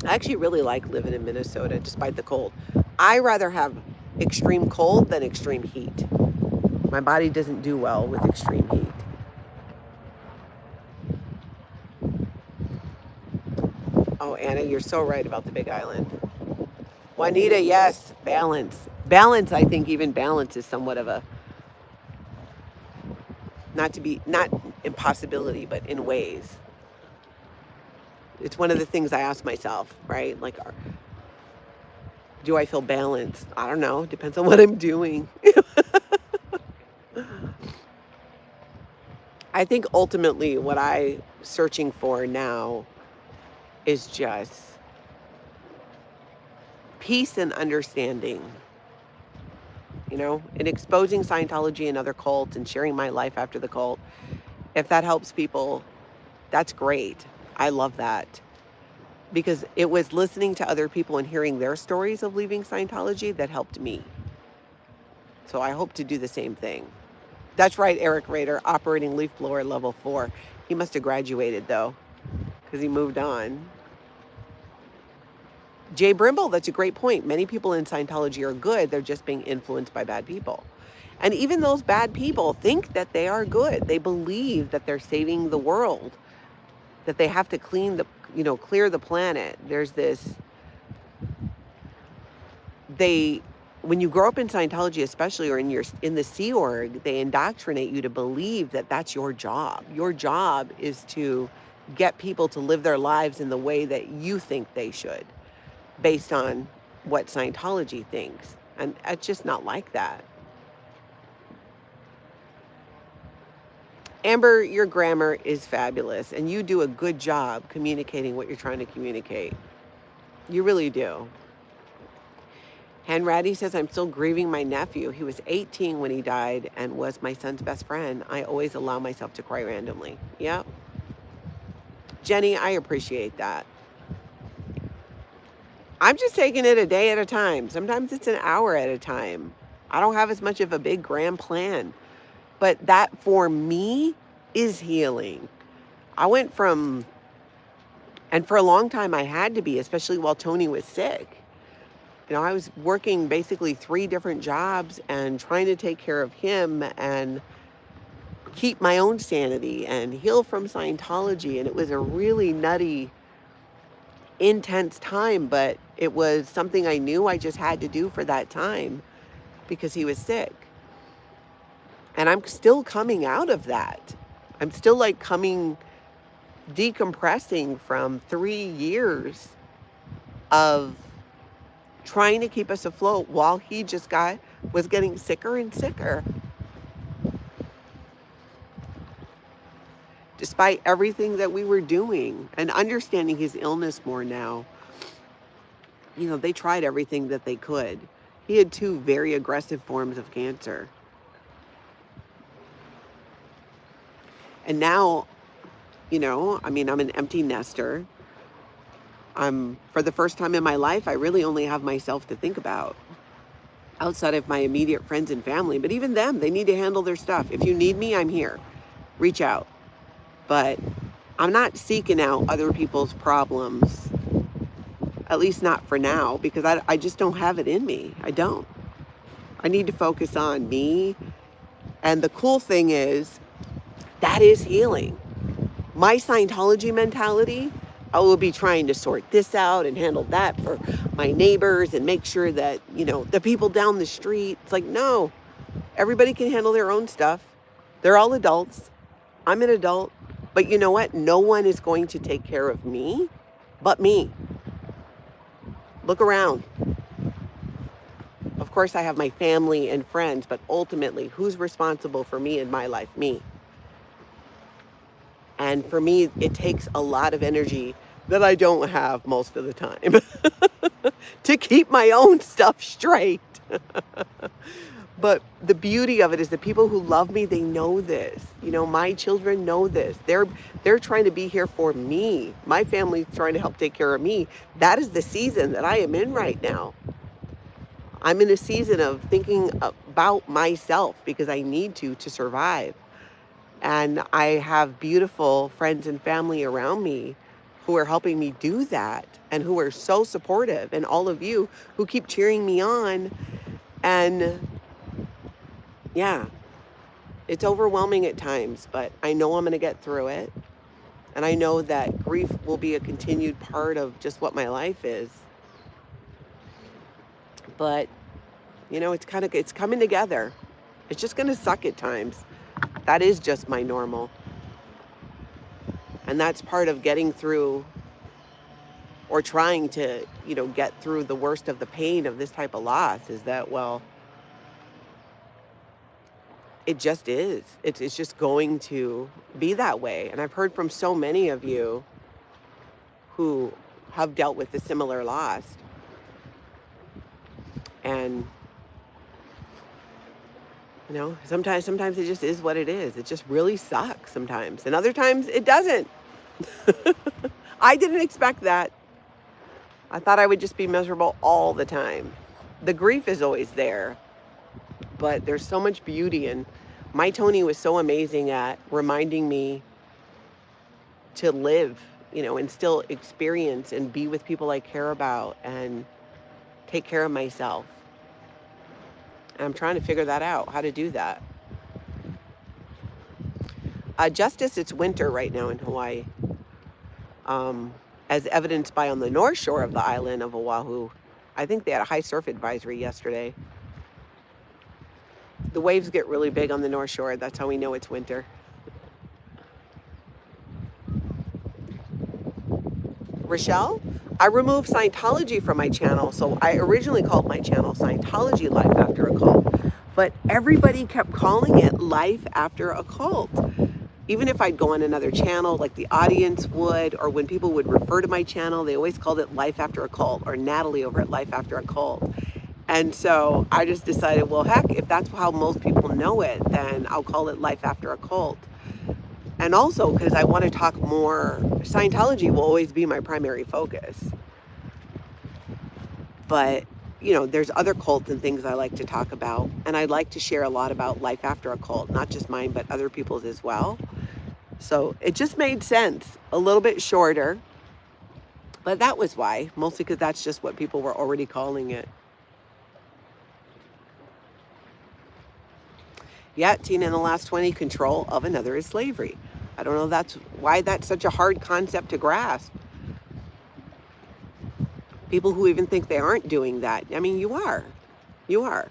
I actually really like living in Minnesota despite the cold. I rather have extreme cold than extreme heat. My body doesn't do well with extreme heat. Oh, Anna, you're so right about the Big Island. Juanita, yes, balance. Balance, I think even balance is somewhat of a, not impossibility, but in ways. It's one of the things I ask myself, right? Like, do I feel balanced? I don't know. Depends on what I'm doing. I think ultimately what I'm searching for now is just peace and understanding, in exposing Scientology and other cults and sharing my life after the cult. If that helps people, that's great. I love that. Because it was listening to other people and hearing their stories of leaving Scientology that helped me. So I hope to do the same thing. That's right, Eric Rader, operating leaf blower level 4. He must have graduated, though, because he moved on. Jay Brimble, that's a great point. Many people in Scientology are good. They're just being influenced by bad people. And even those bad people think that they are good. They believe that they're saving the world, that they have to clear the planet. There's this, when you grow up in Scientology, especially, or in the Sea Org, they indoctrinate you to believe that that's your job. Your job is to get people to live their lives in the way that you think they should, based on what Scientology thinks. And it's just not like that. Amber, your grammar is fabulous, and you do a good job communicating what you're trying to communicate. You really do. Hanratty says, I'm still grieving my nephew. He was 18 when he died and was my son's best friend. I always allow myself to cry randomly. Yep. Jenny, I appreciate that. I'm just taking it a day at a time. Sometimes it's an hour at a time. I don't have as much of a big grand plan. But that, for me, is healing. I went from, and for a long time I had to be, especially while Tony was sick. I was working basically 3 different jobs and trying to take care of him and keep my own sanity and heal from Scientology. And it was a really nutty, intense time, but it was something I knew I just had to do for that time because he was sick. And I'm still coming out of that. I'm still decompressing from 3 years of trying to keep us afloat while he just was getting sicker and sicker. Despite everything that we were doing and understanding his illness more now, they tried everything that they could. He had 2 very aggressive forms of cancer. And now, I'm an empty nester. For the first time in my life, I really only have myself to think about outside of my immediate friends and family. But even them, they need to handle their stuff. If you need me, I'm here. Reach out. But I'm not seeking out other people's problems, at least not for now, because I just don't have it in me. I don't. I need to focus on me. And the cool thing is, that is healing. My Scientology mentality, I will be trying to sort this out and handle that for my neighbors and make sure that, the people down the street, it's like, no, everybody can handle their own stuff. They're all adults. I'm an adult. But you know what? No one is going to take care of me but me. Look around. Of course, I have my family and friends, but ultimately, who's responsible for me in my life? Me. And for me, it takes a lot of energy that I don't have most of the time to keep my own stuff straight. But the beauty of it is the people who love me, they know this. You know, my children know this. They're trying to be here for me. My family's trying to help take care of me. That is the season that I am in right now. I'm in a season of thinking about myself because I need to survive. And I have beautiful friends and family around me who are helping me do that and who are so supportive. And all of you who keep cheering me on. And yeah, it's overwhelming at times, but I know I'm going to get through it. And I know that grief will be a continued part of just what my life is. But, you know, it's coming together. It's just going to suck at times. That is just my normal. And that's part of getting through or trying to, you know, get through the worst of the pain of this type of loss is that, well, it just is. It's just going to be that way. And I've heard from so many of you who have dealt with a similar loss. And, you know, sometimes it just is what it is. It just really sucks sometimes. And other times it doesn't. I didn't expect that. I thought I would just be miserable all the time. The grief is always there. But there's so much beauty, and my Tony was so amazing at reminding me to live, you know, and still experience and be with people I care about and take care of myself. And I'm trying to figure that out, how to do that. Justice, it's winter right now in Hawaii. As evidenced by on the north shore of the island of Oahu. I think they had a high surf advisory yesterday. The waves get really big on the North Shore. That's how we know it's winter. Rochelle, I removed Scientology from my channel. So I originally called my channel Scientology Life After a Cult. But everybody kept calling it Life After a Cult. Even if I'd go on another channel, like the audience would, or when people would refer to my channel, they always called it Life After a Cult, or Natalie over at Life After a Cult. And so I just decided, well, heck, if that's how most people know it, then I'll call it Life After a Cult. And also because I want to talk more, Scientology will always be my primary focus. But, you know, there's other cults and things I like to talk about. And I'd like to share a lot about life after a cult, not just mine, but other people's as well. So it just made sense, a little bit shorter. But that was why, mostly because that's just what people were already calling it. Yeah, Tina, in the last 20, control of another is slavery. I don't know why that's such a hard concept to grasp. People who even think they aren't doing that. I mean, you are. You are.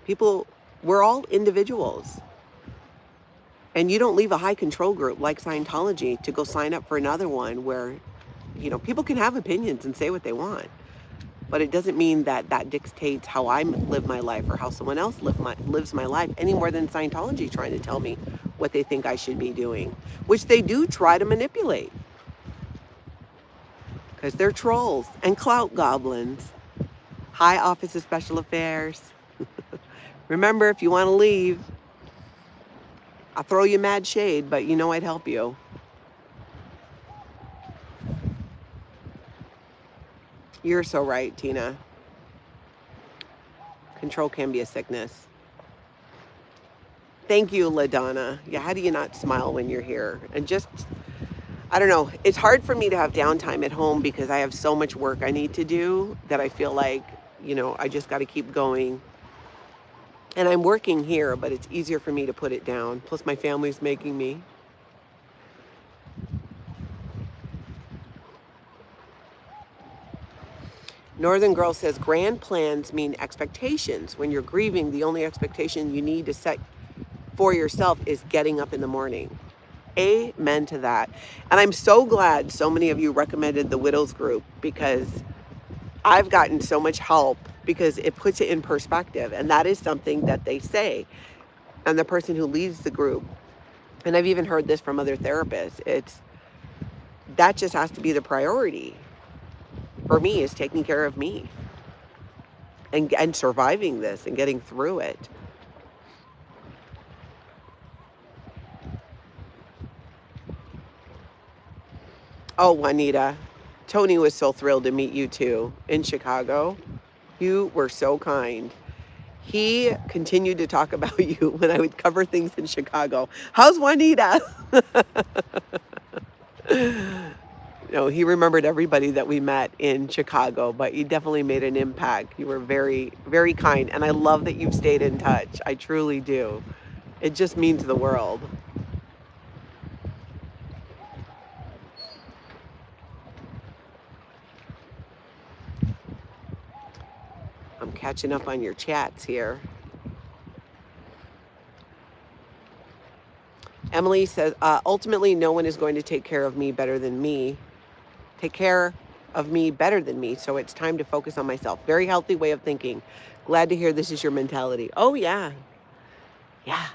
People, we're all individuals. And you don't leave a high control group like Scientology to go sign up for another one where, you know, people can have opinions and say what they want. But it doesn't mean that that dictates how I live my life or how someone else lives my life any more than Scientology trying to tell me what they think I should be doing, which they do try to manipulate because they're trolls and clout goblins. Hi, Office of Special Affairs. Remember, if you want to leave, I'll throw you mad shade, but you know I'd help you. You're so right, Tina. Control can be a sickness. Thank you, LaDonna. Yeah, how do you not smile when you're here? And just, I don't know. It's hard for me to have downtime at home because I have so much work I need to do that I feel like, you know, I just got to keep going. And I'm working here, but it's easier for me to put it down. Plus my family's making me. Northern Girl says, grand plans mean expectations. When you're grieving, the only expectation you need to set for yourself is getting up in the morning. Amen to that. And I'm so glad so many of you recommended the Widows group because I've gotten so much help because it puts it in perspective. And that is something that they say. And the person who leads the group, and I've even heard this from other therapists, it's that just has to be the priority for me, is taking care of me and surviving this and getting through it. Oh, Juanita, Tony was so thrilled to meet you too in Chicago. You were so kind. He continued to talk about you when I would cover things in Chicago. How's Juanita? No, he remembered everybody that we met in Chicago, but you definitely made an impact. You were very, very kind. And I love that you've stayed in touch. I truly do. It just means the world. I'm catching up on your chats here. Emily says, ultimately, no one is going to take care of me better than me. Take care of me better than me. So it's time to focus on myself. Very healthy way of thinking. Glad to hear this is your mentality. Oh, yeah. Yeah.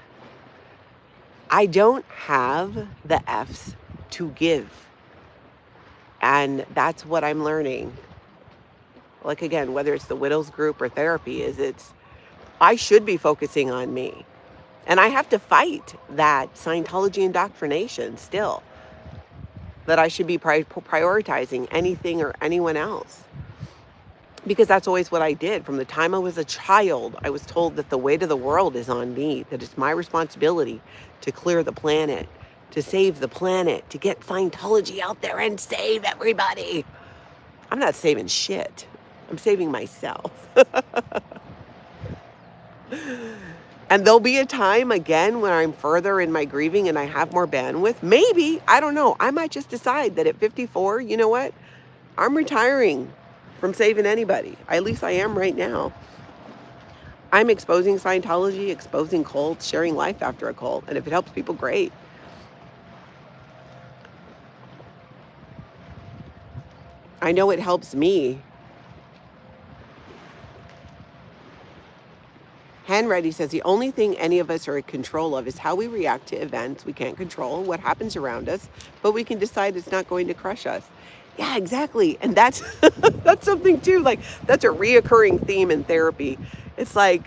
I don't have the F's to give. And that's what I'm learning. Like, again, whether it's the widows group or therapy, I should be focusing on me. And I have to fight that Scientology indoctrination still, that I should be prioritizing anything or anyone else. Because that's always what I did. From the time I was a child, I was told that the weight of the world is on me, that it's my responsibility to clear the planet, to save the planet, to get Scientology out there and save everybody. I'm not saving shit. I'm saving myself. And there'll be a time again when I'm further in my grieving and I have more bandwidth. Maybe, I don't know. I might just decide that at 54, you know what? I'm retiring from saving anybody. At least I am right now. I'm exposing Scientology, exposing cults, sharing life after a cult. And if it helps people, great. I know it helps me. Hanreddy says the only thing any of us are in control of is how we react to events. We can't control what happens around us, but we can decide it's not going to crush us. Yeah, exactly. And that's that's something too. Like, that's a reoccurring theme in therapy. It's like,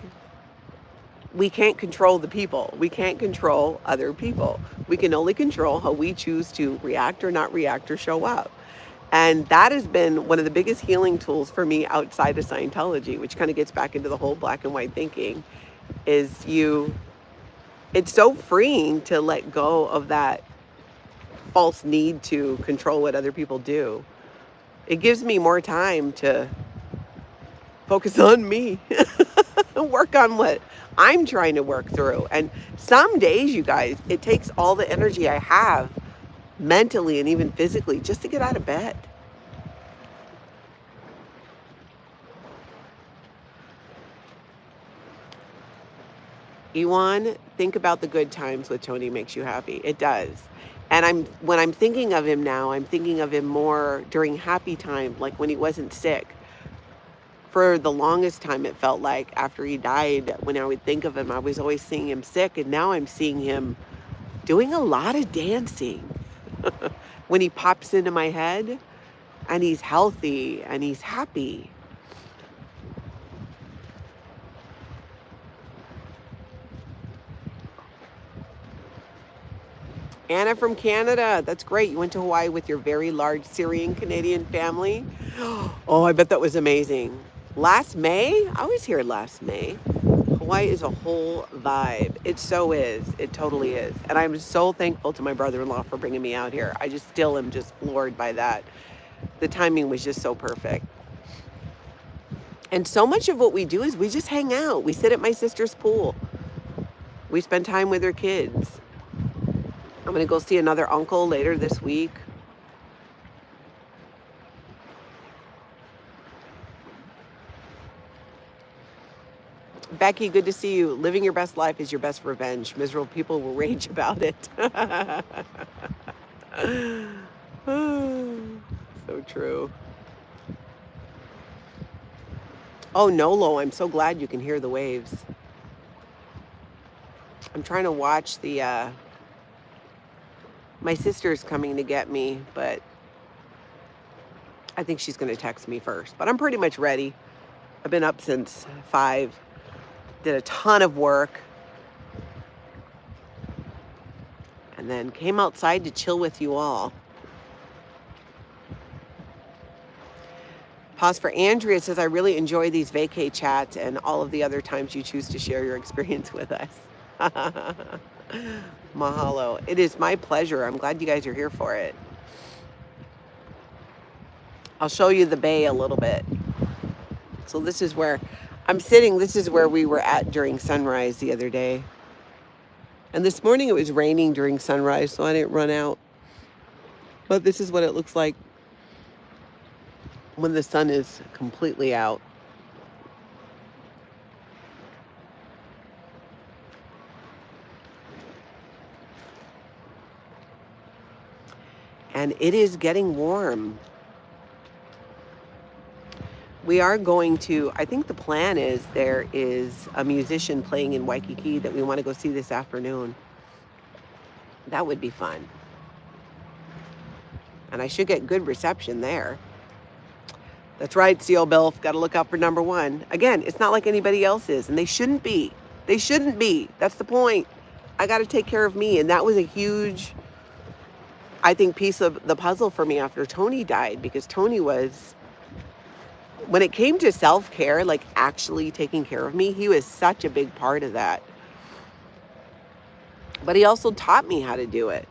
we can't control the people. We can't control other people. We can only control how we choose to react or not react or show up. And that has been one of the biggest healing tools for me outside of Scientology, which kind of gets back into the whole black and white thinking, it's so freeing to let go of that false need to control what other people do. It gives me more time to focus on me and work on what I'm trying to work through. And some days, you guys, it takes all the energy I have mentally and even physically just to get out of bed. Ewan, think about the good times with Tony makes you happy. It does. And when I'm thinking of him now, I'm thinking of him more during happy time, like when he wasn't sick. For the longest time, it felt like after he died, when I would think of him, I was always seeing him sick. And now I'm seeing him doing a lot of dancing. When he pops into my head and he's healthy and he's happy. Anna from Canada, that's great. You went to Hawaii with your very large Syrian Canadian family. Oh, I bet that was amazing. Last May? I was here last May. Hawaii is a whole vibe. It so is. It totally is. And I'm so thankful to my brother-in-law for bringing me out here. I just still am just floored by that. The timing was just so perfect. And so much of what we do is we just hang out. We sit at my sister's pool. We spend time with her kids. I'm going to go see another uncle later this week. Becky, good to see you. Living your best life is your best revenge. Miserable people will rage about it. So true. Oh, Nolo, I'm so glad you can hear the waves. I'm trying to watch my sister's coming to get me, but I think she's going to text me first, but I'm pretty much ready. I've been up since 5, did a ton of work, and then came outside to chill with you all. Pause for Andrea says, I really enjoy these vacay chats and all of the other times you choose to share your experience with us. Mahalo. It is my pleasure. I'm glad you guys are here for it. I'll show you the bay a little bit. So this is where I'm sitting. This is where we were at during sunrise the other day. And this morning it was raining during sunrise, so I didn't run out. But this is what it looks like when the sun is completely out. And it is getting warm. We are going to, I think the plan is there is a musician playing in Waikiki that we want to go see this afternoon. That would be fun. And I should get good reception there. That's right, CO Bilf. Got to look out for number one. Again, it's not like anybody else is, and they shouldn't be. They shouldn't be. That's the point. I got to take care of me. And that was a huge, I think, piece of the puzzle for me after Tony died, because Tony was, when it came to self-care, like actually taking care of me, he was such a big part of that. But he also taught me how to do it.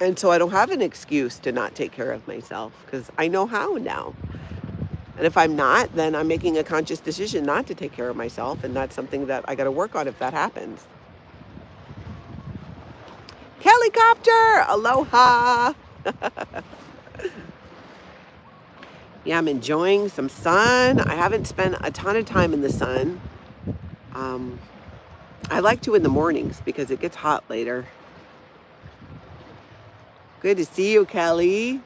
And so I don't have an excuse to not take care of myself, because I know how now. And if I'm not, then I'm making a conscious decision not to take care of myself. And that's something that I got to work on if that happens. Helicopter! Aloha! Yeah, I'm enjoying some sun. I haven't spent a ton of time in the sun. I like to in the mornings because it gets hot later. Good to see you, Kelly.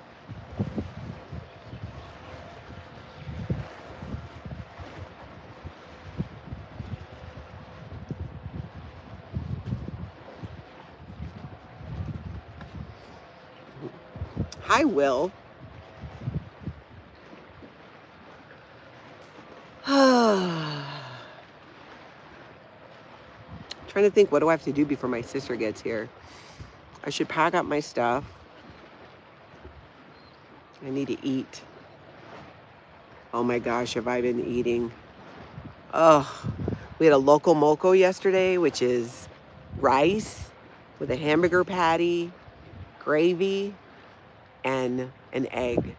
Hi, Will. Trying to think, what do I have to do before my sister gets here? I should pack up my stuff. I need to eat. Oh my gosh, have I been eating? Oh, we had a loco moco yesterday, which is rice with a hamburger patty, gravy, and an egg.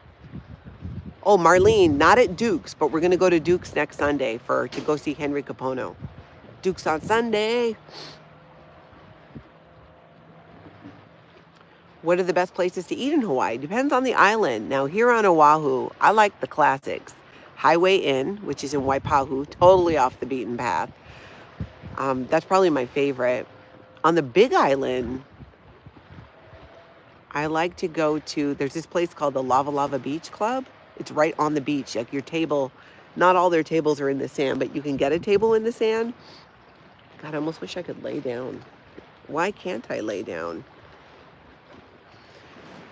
Oh, Marlene, not at Duke's, but we're going to go to Duke's next Sunday to go see Henry Capono. Duke's on Sunday. What are the best places to eat in Hawaii? Depends on the island. Now, here on Oahu, I like the classics. Highway Inn, which is in Waipahu, totally off the beaten path. That's probably my favorite. On the Big Island, I like to go to, there's this place called the Lava Lava Beach Club. It's right on the beach. Like your table, not all their tables are in the sand, but you can get a table in the sand. God, I almost wish I could lay down. Why can't I lay down?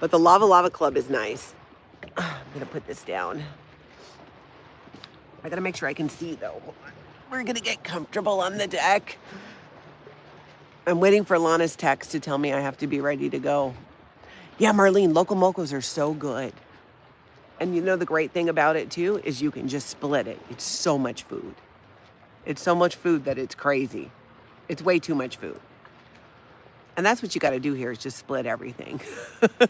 But the Lava Lava Club is nice. I'm going to put this down. I got to make sure I can see, though. Hold on. We're going to get comfortable on the deck. I'm waiting for Lana's text to tell me I have to be ready to go. Yeah, Marlene, local mocos are so good. And you know the great thing about it, too, is you can just split it. It's so much food. It's so much food that it's crazy. It's way too much food. And that's what you got to do here, is just split everything.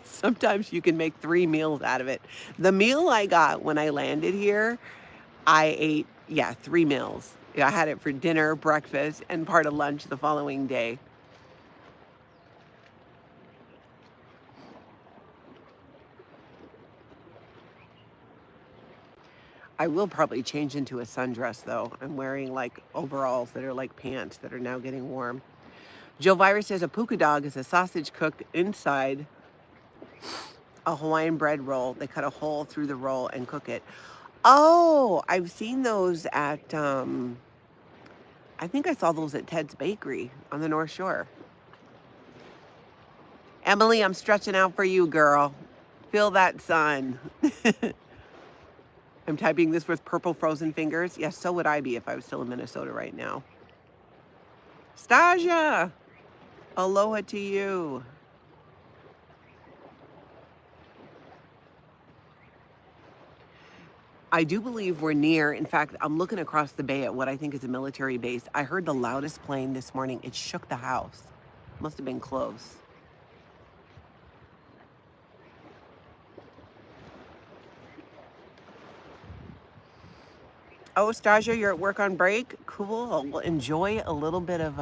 Sometimes you can make 3 meals out of it. The meal I got when I landed here, I ate, 3 meals. I had it for dinner, breakfast, and part of lunch the following day. I will probably change into a sundress, though. I'm wearing like overalls that are like pants that are now getting warm. Joe Virus says a puka dog is a sausage cooked inside a Hawaiian bread roll. They cut a hole through the roll and cook it. Oh, I've seen those at, I think I saw those at Ted's Bakery on the North Shore. Emily, I'm stretching out for you, girl. Feel that sun. I'm typing this with purple frozen fingers. Yes, so would I be if I was still in Minnesota right now. Stasia, aloha to you. I do believe we're near. In fact, I'm looking across the bay at what I think is a military base. I heard the loudest plane this morning. It shook the house. Must have been close. Oh, Stasia, you're at work on break? Cool. Well, enjoy a little bit of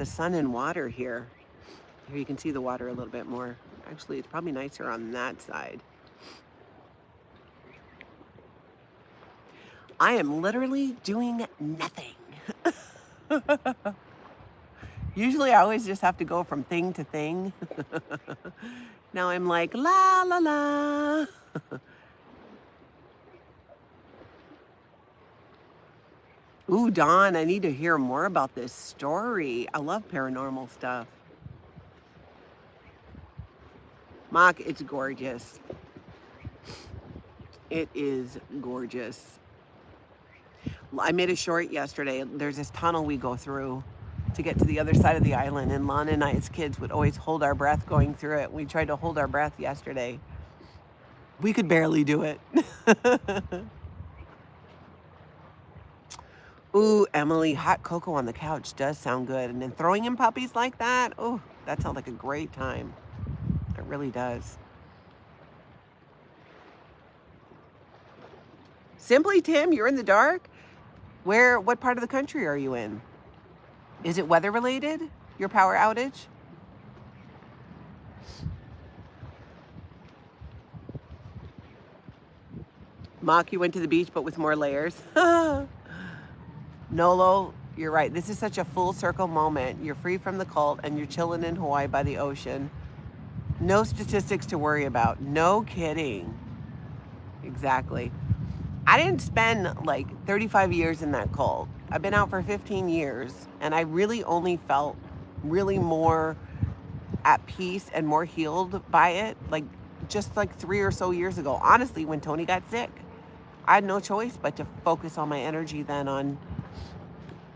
sun and water here. Here you can see the water a little bit more. Actually, it's probably nicer on that side. I am literally doing nothing. Usually I always just have to go from thing to thing. Now I'm like, la, la, la. Ooh, Dawn, I need to hear more about this story. I love paranormal stuff. Mock, it's gorgeous. It is gorgeous. I made a short yesterday. There's this tunnel we go through to get to the other side of the island, and Lana and I as kids would always hold our breath going through it. We tried to hold our breath yesterday. We could barely do it. Ooh, Emily, hot cocoa on the couch does sound good. And then throwing in puppies like that, oh, that sounds like a great time. It really does. Simply Tim, you're in the dark? What part of the country are you in? Is it weather related, your power outage? Mock, you went to the beach, but with more layers. Nolo, you're right. This is such a full circle moment. You're free from the cult and you're chilling in Hawaii by the ocean. No statistics to worry about. No kidding. Exactly. I didn't spend like 35 years in that cult. I've been out for 15 years and I really only felt really more at peace and more healed by it, like just like 3 or so years ago. Honestly, when Tony got sick, I had no choice but to focus all my energy then on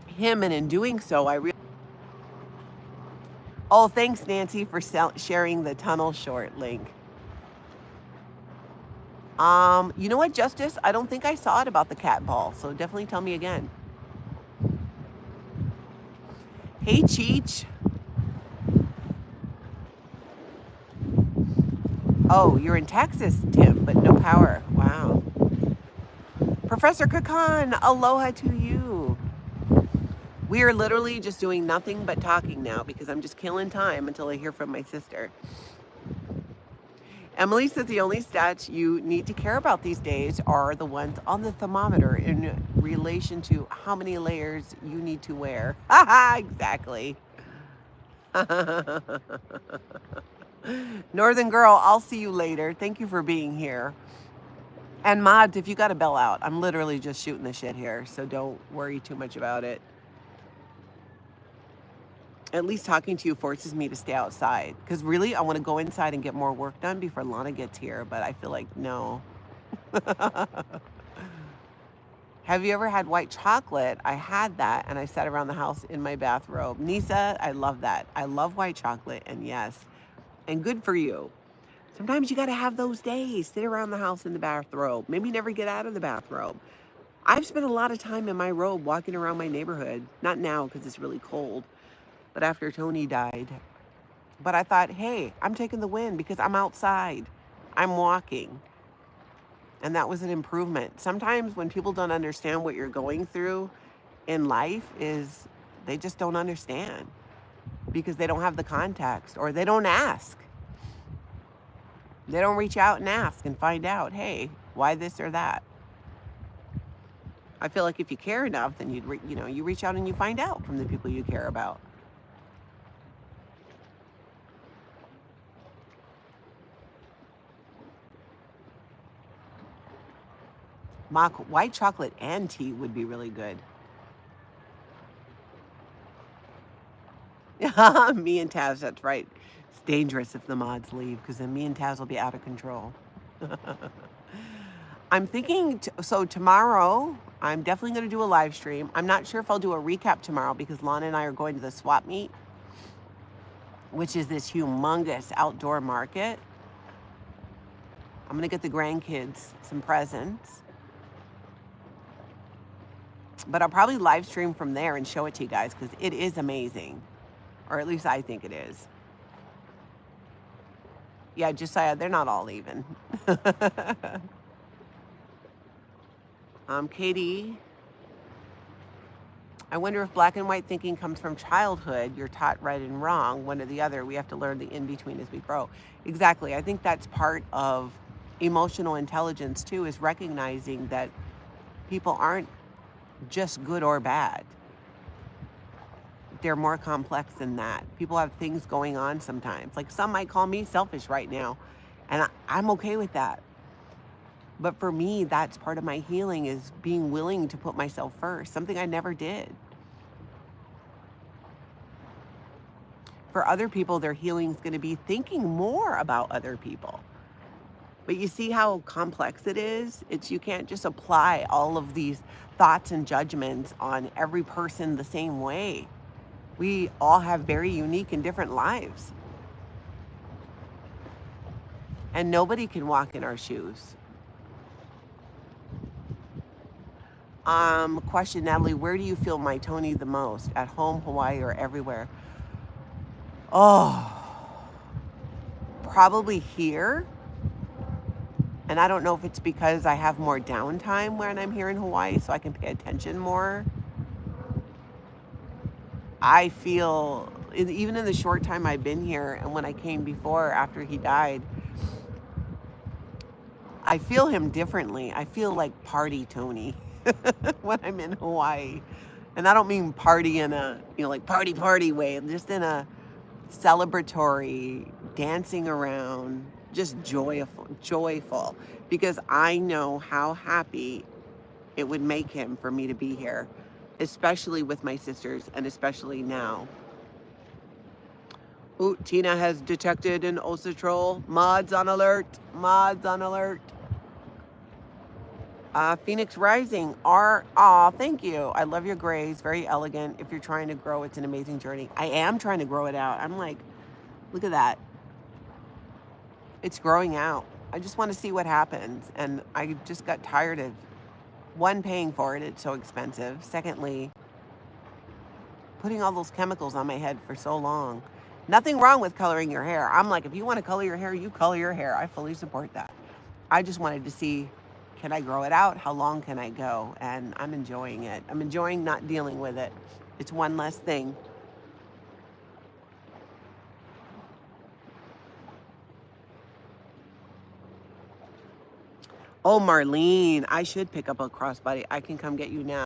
him, and in doing so, Oh, thanks, Nancy, for sharing the tunnel short link. You know what, Justice? I don't think I saw it about the cat ball, so definitely tell me again. Hey, Cheech. Oh, you're in Texas, Tim, but no power. Wow. Professor Kakan, aloha to you. We are literally just doing nothing but talking now because I'm just killing time until I hear from my sister. Emily says the only stats you need to care about these days are the ones on the thermometer in relation to how many layers you need to wear. Haha, exactly. Northern Girl, I'll see you later. Thank you for being here. And mods, if you got to bell out, I'm literally just shooting the shit here, so don't worry too much about it. At least talking to you forces me to stay outside. Because really, I want to go inside and get more work done before Lana gets here. But I feel like, no. Have you ever had white chocolate? I had that, and I sat around the house in my bathrobe. Nisa, I love that. I love white chocolate, and yes. And good for you. Sometimes you got to have those days. Sit around the house in the bathrobe. Maybe never get out of the bathrobe. I've spent a lot of time in my robe walking around my neighborhood. Not now, because it's really cold. But after Tony died. But I thought, hey, I'm taking the win because I'm outside. I'm walking. And that was an improvement. Sometimes when people don't understand what you're going through in life is they just don't understand because they don't have the context or they don't ask. They don't reach out and ask and find out, hey, why this or that? I feel like if you care enough, then you reach out and you find out from the people you care about. Mock, white chocolate and tea would be really good. Me and Taz, that's right. It's dangerous if the mods leave because then me and Taz will be out of control. I'm thinking, so tomorrow, I'm definitely going to do a live stream. I'm not sure if I'll do a recap tomorrow because Lana and I are going to the swap meet, which is this humongous outdoor market. I'm going to get the grandkids some presents. But I'll probably live stream from there and show it to you guys because it is amazing. Or at least I think it is. Yeah, Josiah, they're not all leaving. Katie, I wonder if black and white thinking comes from childhood. You're taught right and wrong, one or the other. We have to learn the in-between as we grow. Exactly. I think that's part of emotional intelligence too, is recognizing that people aren't just good or bad. They're more complex than that. People have things going on sometimes. Like some might call me selfish right now, and I'm okay with that. But for me, that's part of my healing, is being willing to put myself first, something I never did. For other people, their healing is going to be thinking more about other people. But you see how complex it is? You can't just apply all of these thoughts and judgments on every person the same way. We all have very unique and different lives. And nobody can walk in our shoes. Question, Natalie, where do you feel my Tony the most? At home, Hawaii, or everywhere? Oh, probably here. And I don't know if it's because I have more downtime when I'm here in Hawaii, so I can pay attention more. I feel, even in the short time I've been here and when I came before, after he died, I feel him differently. I feel like party Tony when I'm in Hawaii. And I don't mean party in a, like party way, just in a celebratory, dancing around, just joyful, because I know how happy it would make him for me to be here, especially with my sisters and especially now. Ooh, Tina has detected an Osa troll. Mods on alert. Mods on alert. Phoenix Rising. Thank you. I love your grays. Very elegant. If you're trying to grow, it's an amazing journey. I am trying to grow it out. I'm like, look at that. It's growing out. I just want to see what happens. And I just got tired of, one, paying for it. It's so expensive. Secondly, putting all those chemicals on my head for so long. Nothing wrong with coloring your hair. I'm like, if you want to color your hair, you color your hair. I fully support that. I just wanted to see, can I grow it out? How long can I go? And I'm enjoying it. I'm enjoying not dealing with it. It's one less thing. Oh, Marlene, I should pick up a crossbody. I can come get you now.